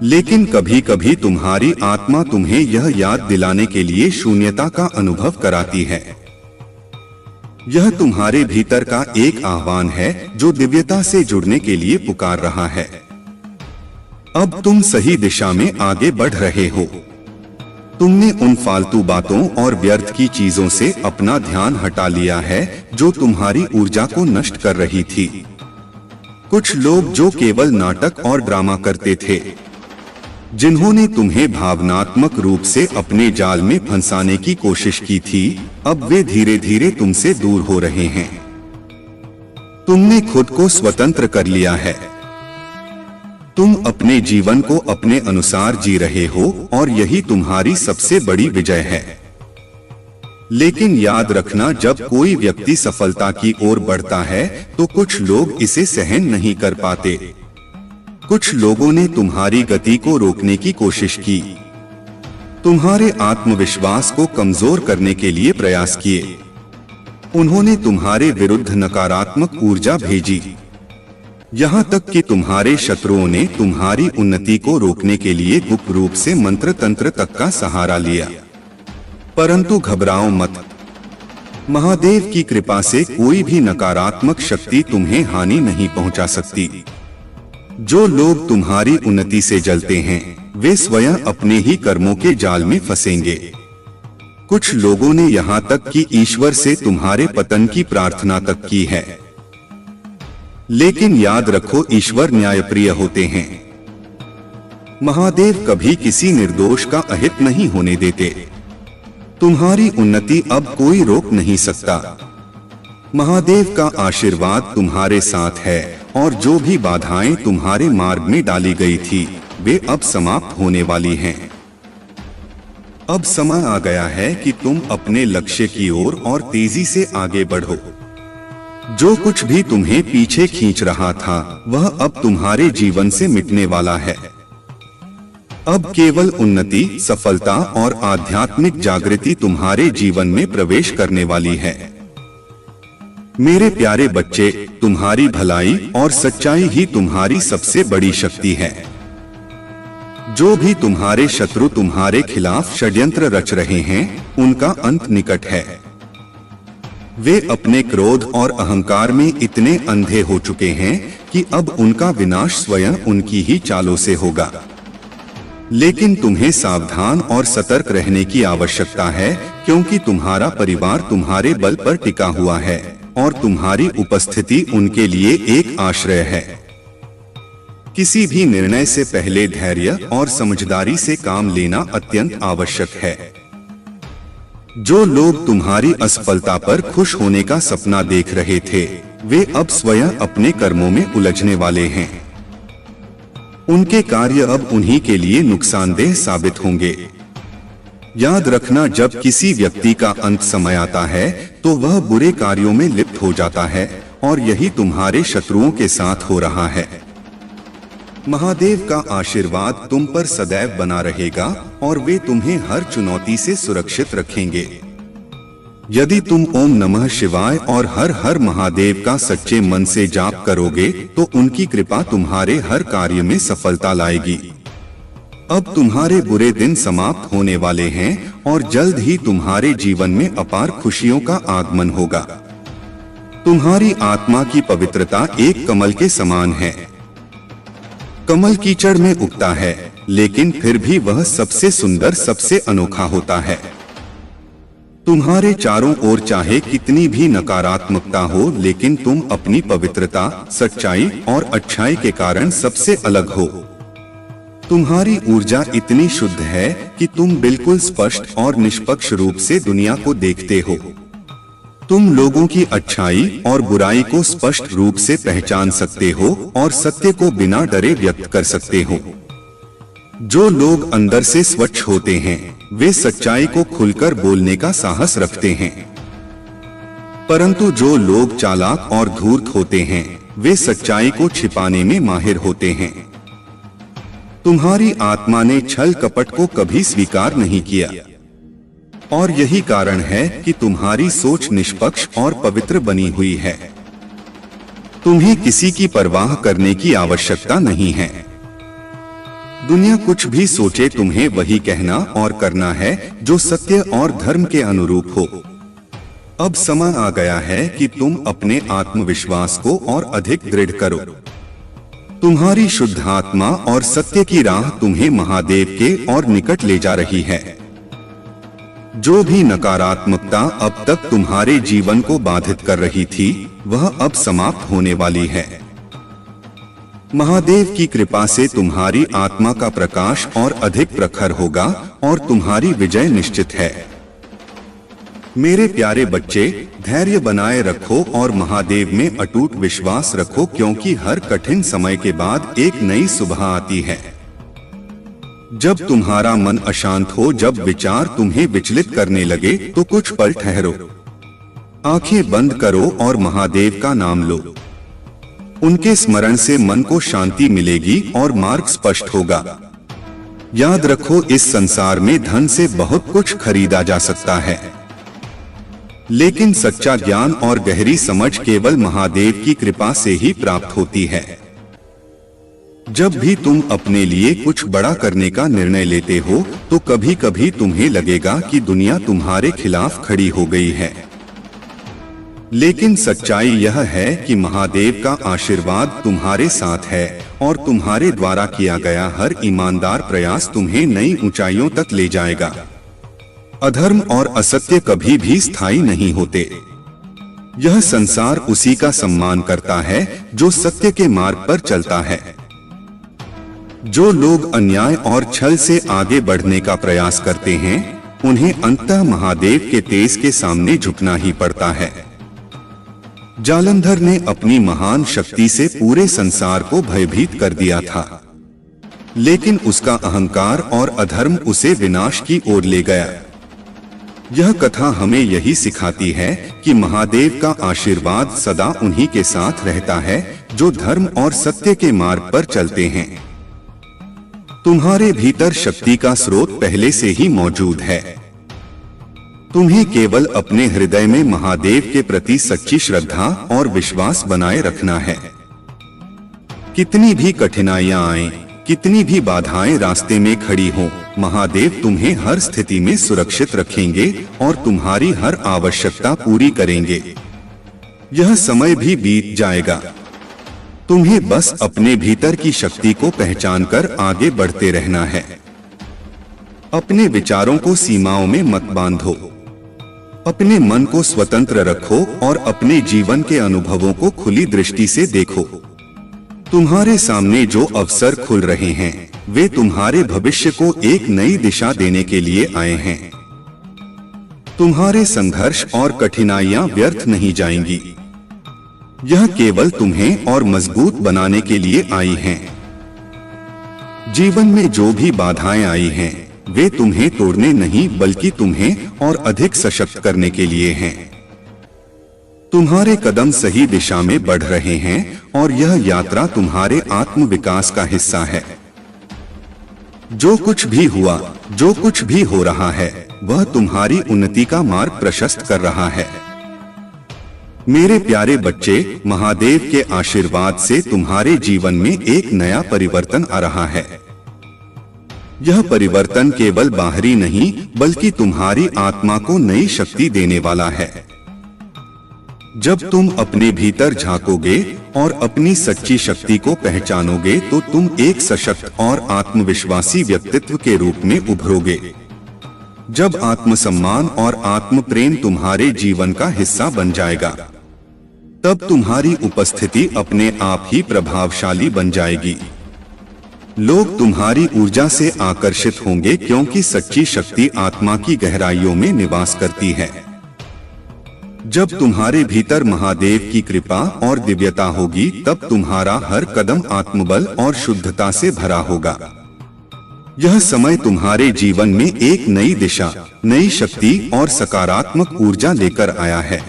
लेकिन कभी कभी तुम्हारी आत्मा तुम्हें यह याद दिलाने के लिए शून्यता का अनुभव कराती है। यह तुम्हारे भीतर का एक आह्वान है जो दिव्यता से जुड़ने के लिए पुकार रहा है। अब तुम सही दिशा में आगे बढ़ रहे हो। तुमने उन फालतू बातों और व्यर्थ की चीजों से अपना ध्यान हटा लिया है जो तुम्हारी ऊर्जा को नष्ट कर रही थी। कुछ लोग जो केवल नाटक और ड्रामा करते थे, जिन्होंने तुम्हें भावनात्मक रूप से अपने जाल में फंसाने की कोशिश की थी, अब वे धीरे धीरे तुमसे दूर हो रहे हैं। तुमने खुद को स्वतंत्र कर लिया है। तुम अपने जीवन को अपने अनुसार जी रहे हो और यही तुम्हारी सबसे बड़ी विजय है। लेकिन याद रखना, जब कोई व्यक्ति सफलता की ओर बढ़ता है तो कुछ लोग इसे सहन नहीं कर पाते। कुछ लोगों ने तुम्हारी गति को रोकने की कोशिश की, तुम्हारे आत्मविश्वास को कमजोर करने के लिए प्रयास किए। उन्होंने तुम्हारे विरुद्ध नकारात्मक ऊर्जा भेजी, यहाँ तक कि तुम्हारे शत्रुओं ने तुम्हारी उन्नति को रोकने के लिए गुप्त रूप से मंत्र तंत्र तक का सहारा लिया। परंतु घबराओ मत, महादेव की कृपा से कोई भी नकारात्मक शक्ति तुम्हें हानि नहीं पहुंचा सकती। जो लोग तुम्हारी उन्नति से जलते हैं, वे स्वयं अपने ही कर्मों के जाल में फंसेंगे। कुछ लोगों ने यहाँ तक कि ईश्वर से तुम्हारे पतन की प्रार्थना तक की है। लेकिन याद रखो, ईश्वर न्यायप्रिय होते हैं। महादेव कभी किसी निर्दोष का अहित नहीं होने देते। तुम्हारी उन्नति अब कोई रोक नहीं सकता। महादेव का आशीर्वाद तुम्हारे साथ है और जो भी बाधाएं तुम्हारे मार्ग में डाली गई थी वे अब समाप्त होने वाली हैं। अब समय आ गया है कि तुम अपने लक्ष्य की ओर और तेजी से आगे बढ़ो। जो कुछ भी तुम्हें पीछे खींच रहा था वह अब तुम्हारे जीवन से मिटने वाला है। अब केवल उन्नति, सफलता और आध्यात्मिक जागृति तुम्हारे जीवन में प्रवेश करने वाली है। मेरे प्यारे बच्चे, तुम्हारी भलाई और सच्चाई ही तुम्हारी सबसे बड़ी शक्ति है। जो भी तुम्हारे शत्रु तुम्हारे खिलाफ षड्यंत्र रच रहे हैं उनका अंत निकट है। वे अपने क्रोध और अहंकार में इतने अंधे हो चुके हैं कि अब उनका विनाश स्वयं उनकी ही चालों से होगा। लेकिन तुम्हें सावधान और सतर्क रहने की आवश्यकता है, क्योंकि तुम्हारा परिवार तुम्हारे बल पर टिका हुआ है और तुम्हारी उपस्थिति उनके लिए एक आश्रय है। किसी भी निर्णय से पहले धैर्य और समझदारी से काम लेना अत्यंत आवश्यक है। जो लोग तुम्हारी असफलता पर खुश होने का सपना देख रहे थे वे अब स्वयं अपने कर्मों में उलझने वाले हैं। उनके कार्य अब उन्हीं के लिए नुकसानदेह साबित होंगे। याद रखना, जब किसी व्यक्ति का अंत समय आता है तो वह बुरे कार्यों में लिप्त हो जाता है और यही तुम्हारे शत्रुओं के साथ हो रहा है। महादेव का आशीर्वाद तुम पर सदैव बना रहेगा और वे तुम्हें हर चुनौती से सुरक्षित रखेंगे। यदि तुम ओम नमः शिवाय और हर हर महादेव का सच्चे मन से जाप करोगे तो उनकी कृपा तुम्हारे हर कार्य में सफलता लाएगी। अब तुम्हारे बुरे दिन समाप्त होने वाले हैं और जल्द ही तुम्हारे जीवन में अपार खुशियों का आगमन होगा। तुम्हारी आत्मा की पवित्रता एक कमल के समान है। कमल कीचड़ में उगता है लेकिन फिर भी वह सबसे सुंदर, सबसे अनोखा होता है। तुम्हारे चारों ओर चाहे कितनी भी नकारात्मकता हो, लेकिन तुम अपनी पवित्रता, सच्चाई और अच्छाई के कारण सबसे अलग हो। तुम्हारी ऊर्जा इतनी शुद्ध है कि तुम बिल्कुल स्पष्ट और निष्पक्ष रूप से दुनिया को देखते हो। तुम लोगों की अच्छाई और बुराई को स्पष्ट रूप से पहचान सकते हो और सत्य को बिना डरे व्यक्त कर सकते हो। जो लोग अंदर से स्वच्छ होते हैं वे सच्चाई को खुलकर बोलने का साहस रखते हैं, परंतु जो लोग चालाक और धूर्त होते हैं वे सच्चाई को छिपाने में माहिर होते हैं। तुम्हारी आत्मा ने छल कपट को कभी स्वीकार नहीं किया और यही कारण है कि तुम्हारी सोच निष्पक्ष और पवित्र बनी हुई है। तुम्हें किसी की परवाह करने की आवश्यकता नहीं है। दुनिया कुछ भी सोचे, तुम्हें वही कहना और करना है जो सत्य और धर्म के अनुरूप हो। अब समय आ गया है कि तुम अपने आत्मविश्वास को और अधिक दृढ़ करो। तुम्हारी शुद्ध आत्मा और सत्य की राह तुम्हें महादेव के और निकट ले जा रही है। जो भी नकारात्मकता अब तक तुम्हारे जीवन को बाधित कर रही थी वह अब समाप्त होने वाली है। महादेव की कृपा से तुम्हारी आत्मा का प्रकाश और अधिक प्रखर होगा और तुम्हारी विजय निश्चित है। मेरे प्यारे बच्चे, धैर्य बनाए रखो और महादेव में अटूट विश्वास रखो, क्योंकि हर कठिन समय के बाद एक नई सुबह आती है। जब तुम्हारा मन अशांत हो, जब विचार तुम्हें विचलित करने लगे तो कुछ पल ठहरो, आंखें बंद करो और महादेव का नाम लो। उनके स्मरण से मन को शांति मिलेगी और मार्ग स्पष्ट होगा। याद रखो, इस संसार में धन से बहुत कुछ खरीदा जा सकता है, लेकिन सच्चा ज्ञान और गहरी समझ केवल महादेव की कृपा से ही प्राप्त होती है। जब भी तुम अपने लिए कुछ बड़ा करने का निर्णय लेते हो तो कभी कभी तुम्हें लगेगा कि दुनिया तुम्हारे खिलाफ खड़ी हो गई है, लेकिन सच्चाई यह है कि महादेव का आशीर्वाद तुम्हारे साथ है और तुम्हारे द्वारा किया गया हर ईमानदार प्रयास तुम्हें नई ऊंचाइयों तक ले जाएगा। अधर्म और असत्य कभी भी स्थायी नहीं होते। यह संसार उसी का सम्मान करता है जो सत्य के मार्ग पर चलता है। जो लोग अन्याय और छल से आगे बढ़ने का प्रयास करते हैं, उन्हें अंततः महादेव के तेज के सामने झुकना ही पड़ता है। जालंधर ने अपनी महान शक्ति से पूरे संसार को भयभीत कर दिया था, लेकिन उसका अहंकार और अधर्म उसे विनाश की ओर ले गया। यह कथा हमें यही सिखाती है कि महादेव का आशीर्वाद सदा उन्हीं के साथ रहता है जो धर्म और सत्य के मार्ग पर चलते हैं। तुम्हारे भीतर शक्ति का स्रोत पहले से ही मौजूद है। तुम्हें केवल अपने हृदय में महादेव के प्रति सच्ची श्रद्धा और विश्वास बनाए रखना है। कितनी भी कठिनाइयां आएं, कितनी भी बाधाएं रास्ते में खड़ी हों, महादेव तुम्हें हर स्थिति में सुरक्षित रखेंगे और तुम्हारी हर आवश्यकता पूरी करेंगे। यह समय भी बीत जाएगा। तुम्हें बस अपने भीतर की शक्ति को पहचानकर आगे बढ़ते रहना है। अपने विचारों को सीमाओं में मत बांधो। अपने मन को स्वतंत्र रखो और अपने जीवन के अनुभवों को खुली दृष्टि से देखो। तुम्हारे सामने जो अवसर खुल रहे हैं, वे तुम्हारे भविष्य को एक नई दिशा देने के लिए आए हैं। तुम्हारे संघर्ष और कठिनाइयां व्यर्थ नहीं जाएंगी। यह केवल तुम्हें और मजबूत बनाने के लिए आई हैं। जीवन में जो भी बाधाएं आई हैं, वे तुम्हें तोड़ने नहीं बल्कि तुम्हें और अधिक सशक्त करने के लिए हैं। तुम्हारे कदम सही दिशा में बढ़ रहे हैं और यह यात्रा तुम्हारे आत्म विकास का हिस्सा है। जो कुछ भी हुआ, जो कुछ भी हो रहा है, वह तुम्हारी उन्नति का मार्ग प्रशस्त कर रहा है। मेरे प्यारे बच्चे, महादेव के आशीर्वाद से तुम्हारे जीवन में एक नया परिवर्तन आ रहा है। यह परिवर्तन केवल बाहरी नहीं बल्कि तुम्हारी आत्मा को नई शक्ति देने वाला है। जब तुम अपने भीतर झांकोगे और अपनी सच्ची शक्ति को पहचानोगे तो तुम एक सशक्त और आत्मविश्वासी व्यक्तित्व के रूप में उभरोगे। जब आत्मसम्मान और आत्म प्रेम तुम्हारे जीवन का हिस्सा बन जाएगा, तब तुम्हारी उपस्थिति अपने आप ही प्रभावशाली बन जाएगी। लोग तुम्हारी ऊर्जा से आकर्षित होंगे क्योंकि सच्ची शक्ति आत्मा की गहराइयों में निवास करती है। जब तुम्हारे भीतर महादेव की कृपा और दिव्यता होगी, तब तुम्हारा हर कदम आत्मबल और शुद्धता से भरा होगा। यह समय तुम्हारे जीवन में एक नई दिशा, नई शक्ति और सकारात्मक ऊर्जा लेकर आया है।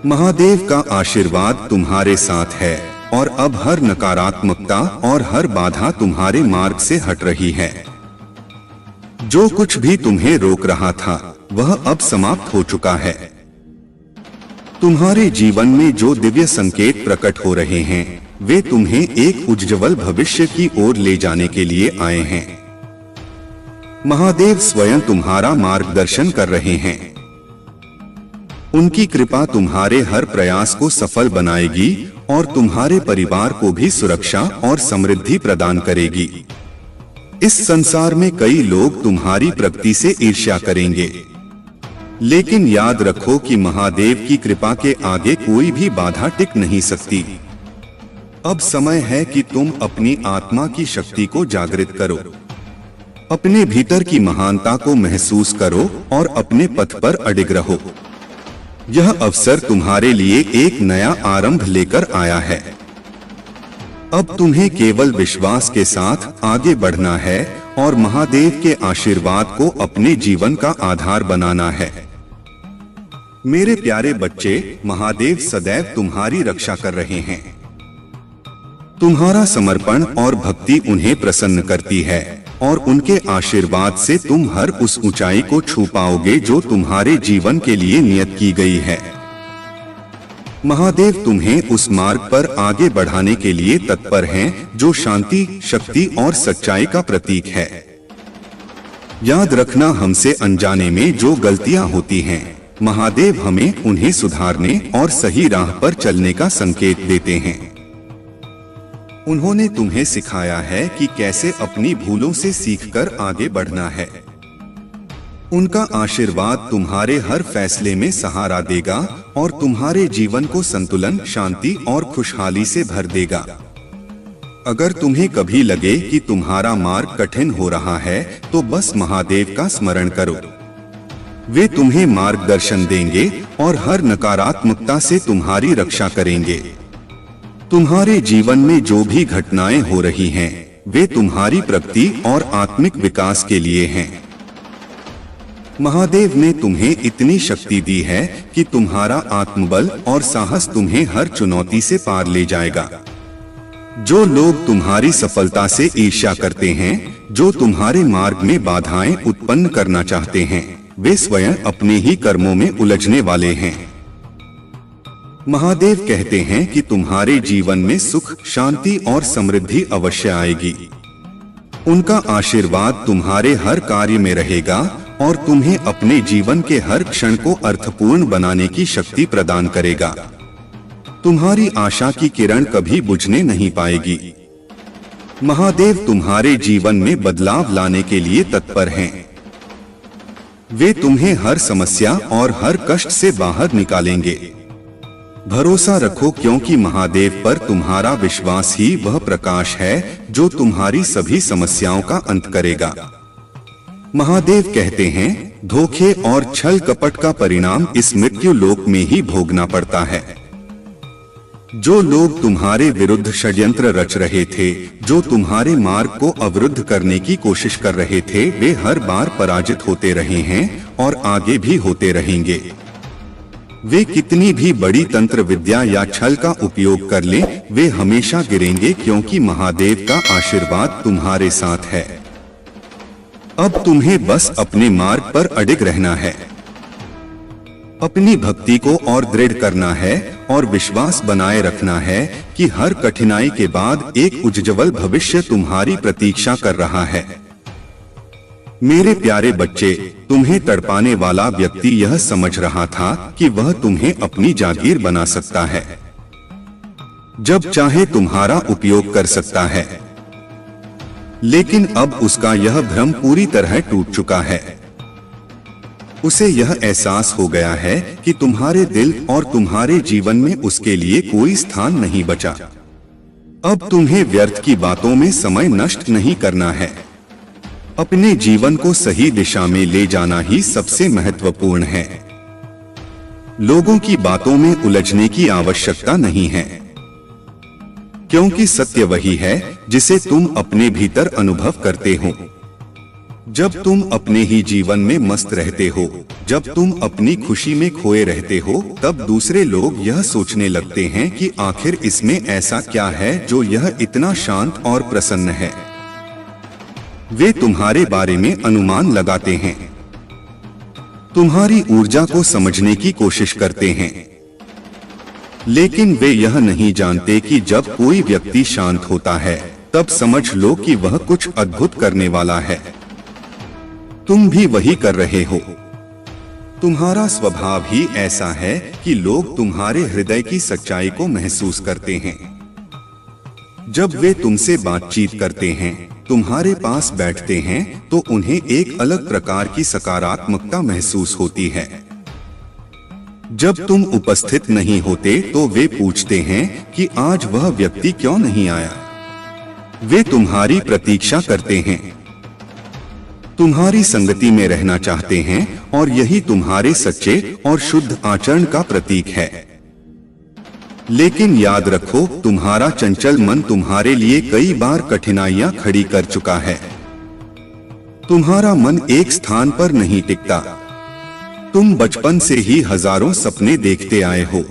महादेव का आशीर्वाद तुम्हारे साथ है और अब हर नकारात्मकता और हर बाधा तुम्हारे मार्ग से हट रही है। जो कुछ भी तुम्हें रोक रहा था, वह अब समाप्त हो चुका है। तुम्हारे जीवन में जो दिव्य संकेत प्रकट हो रहे हैं, वे तुम्हें एक उज्ज्वल भविष्य की ओर ले जाने के लिए आए हैं। महादेव स्वयं तुम्हारा मार्गदर्शन कर रहे हैं। उनकी कृपा तुम्हारे हर प्रयास को सफल बनाएगी और तुम्हारे परिवार को भी सुरक्षा और समृद्धि प्रदान करेगी। इस संसार में कई लोग तुम्हारी प्रगति से ईर्ष्या करेंगे, लेकिन याद रखो कि महादेव की कृपा के आगे कोई भी बाधा टिक नहीं सकती। अब समय है कि तुम अपनी आत्मा की शक्ति को जागृत करो, अपने भीतर की महानता को महसूस करो और अपने पथ पर अडिग रहो। यह अवसर तुम्हारे लिए एक नया आरंभ लेकर आया है। अब तुम्हें केवल विश्वास के साथ आगे बढ़ना है और महादेव के आशीर्वाद को अपने जीवन का आधार बनाना है। मेरे प्यारे बच्चे, महादेव सदैव तुम्हारी रक्षा कर रहे हैं। तुम्हारा समर्पण और भक्ति उन्हें प्रसन्न करती है और उनके आशीर्वाद से तुम हर उस ऊंचाई को छू पाओगे जो तुम्हारे जीवन के लिए नियत की गई है। महादेव तुम्हें उस मार्ग पर आगे बढ़ाने के लिए तत्पर हैं जो शांति, शक्ति और सच्चाई का प्रतीक है। याद रखना, हमसे अनजाने में जो गलतियां होती हैं, महादेव हमें उन्हें सुधारने और सही राह पर चलने का संकेत देते हैं। उन्होंने तुम्हें सिखाया है कि कैसे अपनी भूलों से सीखकर आगे बढ़ना है। उनका आशीर्वाद तुम्हारे हर फैसले में सहारा देगा और तुम्हारे जीवन को संतुलन, शांति और खुशहाली से भर देगा। अगर तुम्हें कभी लगे कि तुम्हारा मार्ग कठिन हो रहा है, तो बस महादेव का स्मरण करो। वे तुम्हें मार्गदर्शन देंगे और हर नकारात्मकता से तुम्हारी रक्षा करेंगे। तुम्हारे जीवन में जो भी घटनाएं हो रही हैं, वे तुम्हारी प्रगति और आत्मिक विकास के लिए हैं। महादेव ने तुम्हें इतनी शक्ति दी है कि तुम्हारा आत्मबल और साहस तुम्हें हर चुनौती से पार ले जाएगा। जो लोग तुम्हारी सफलता से ईर्ष्या करते हैं, जो तुम्हारे मार्ग में बाधाएं उत्पन्न करना चाहते हैं, वे स्वयं अपने ही कर्मों में उलझने वाले हैं। महादेव कहते हैं कि तुम्हारे जीवन में सुख, शांति और समृद्धि अवश्य आएगी। उनका आशीर्वाद तुम्हारे हर कार्य में रहेगा और तुम्हें अपने जीवन के हर क्षण को अर्थपूर्ण बनाने की शक्ति प्रदान करेगा। तुम्हारी आशा की किरण कभी बुझने नहीं पाएगी। महादेव तुम्हारे जीवन में बदलाव लाने के लिए तत्पर हैं। वे तुम्हें हर समस्या और हर कष्ट से बाहर निकालेंगे। भरोसा रखो, क्योंकि महादेव पर तुम्हारा विश्वास ही वह प्रकाश है जो तुम्हारी सभी समस्याओं का अंत करेगा। महादेव कहते हैं, धोखे और छल कपट का परिणाम इस मृत्यु लोक में ही भोगना पड़ता है। जो लोग तुम्हारे विरुद्ध षड्यंत्र रच रहे थे, जो तुम्हारे मार्ग को अवरुद्ध करने की कोशिश कर रहे थे, वे हर बार पराजित होते रहे हैं और आगे भी होते रहेंगे। वे कितनी भी बड़ी तंत्र विद्या या छल का उपयोग कर लें, वे हमेशा गिरेंगे, क्योंकि महादेव का आशीर्वाद तुम्हारे साथ है। अब तुम्हें बस अपने मार्ग पर अडिग रहना है, अपनी भक्ति को और दृढ़ करना है और विश्वास बनाए रखना है कि हर कठिनाई के बाद एक उज्ज्वल भविष्य तुम्हारी प्रतीक्षा कर रहा है। मेरे प्यारे बच्चे, तुम्हें तड़पाने वाला व्यक्ति यह समझ रहा था कि वह तुम्हें अपनी जागीर बना सकता है, जब चाहे तुम्हारा उपयोग कर सकता है, लेकिन अब उसका यह भ्रम पूरी तरह टूट चुका है। उसे यह एहसास हो गया है कि तुम्हारे दिल और तुम्हारे जीवन में उसके लिए कोई स्थान नहीं बचा। अब तुम्हें व्यर्थ की बातों में समय नष्ट नहीं करना है। अपने जीवन को सही दिशा में ले जाना ही सबसे महत्वपूर्ण है। लोगों की बातों में उलझने की आवश्यकता नहीं है, क्योंकि सत्य वही है जिसे तुम अपने भीतर अनुभव करते हो। जब तुम अपने ही जीवन में मस्त रहते हो, जब तुम अपनी खुशी में खोए रहते हो, तब दूसरे लोग यह सोचने लगते हैं कि आखिर इसमें ऐसा क्या है जो यह इतना शांत और प्रसन्न है। वे तुम्हारे बारे में अनुमान लगाते हैं, तुम्हारी ऊर्जा को समझने की कोशिश करते हैं, लेकिन वे यह नहीं जानते कि जब कोई व्यक्ति शांत होता है, तब समझ लो कि वह कुछ अद्भुत करने वाला है। तुम भी वही कर रहे हो। तुम्हारा स्वभाव ही ऐसा है कि लोग तुम्हारे हृदय की सच्चाई को महसूस करते हैं। जब वे तुमसे बातचीत करते हैं, तुम्हारे पास बैठते हैं, तो उन्हें एक अलग प्रकार की सकारात्मकता महसूस होती है। जब तुम उपस्थित नहीं होते, तो वे पूछते हैं कि आज वह व्यक्ति क्यों नहीं आया। वे तुम्हारी प्रतीक्षा करते हैं, तुम्हारी संगति में रहना चाहते हैं, और यही तुम्हारे सच्चे और शुद्ध आचरण का प्रतीक है। लेकिन याद रखो, तुम्हारा चंचल मन तुम्हारे लिए कई बार कठिनाइयां खड़ी कर चुका है। तुम्हारा मन एक स्थान पर नहीं टिकता। तुम बचपन से ही हजारों सपने देखते आए हो,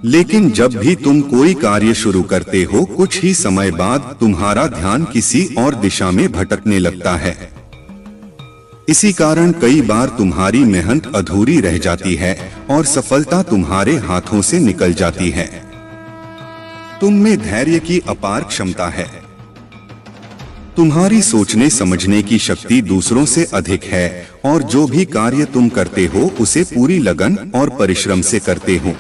लेकिन जब भी तुम कोई कार्य शुरू करते हो, कुछ ही समय बाद तुम्हारा ध्यान किसी और दिशा में भटकने लगता है। इसी कारण कई बार तुम्हारी मेहनत अधूरी रह जाती है और सफलता तुम्हारे हाथों से निकल जाती है। तुम में धैर्य की अपार क्षमता है। तुम्हारी सोचने समझने की शक्ति दूसरों से अधिक है, और जो भी कार्य तुम करते हो उसे पूरी लगन और परिश्रम से करते हो।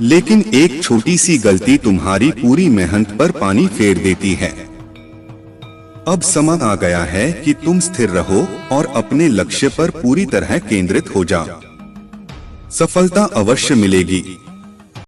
लेकिन एक छोटी सी गलती तुम्हारी पूरी मेहनत पर पानी फेर देती है। अब समय आ गया है कि तुम स्थिर रहो और अपने लक्ष्य पर पूरी तरह केंद्रित हो जाओ। सफलता अवश्य मिलेगी।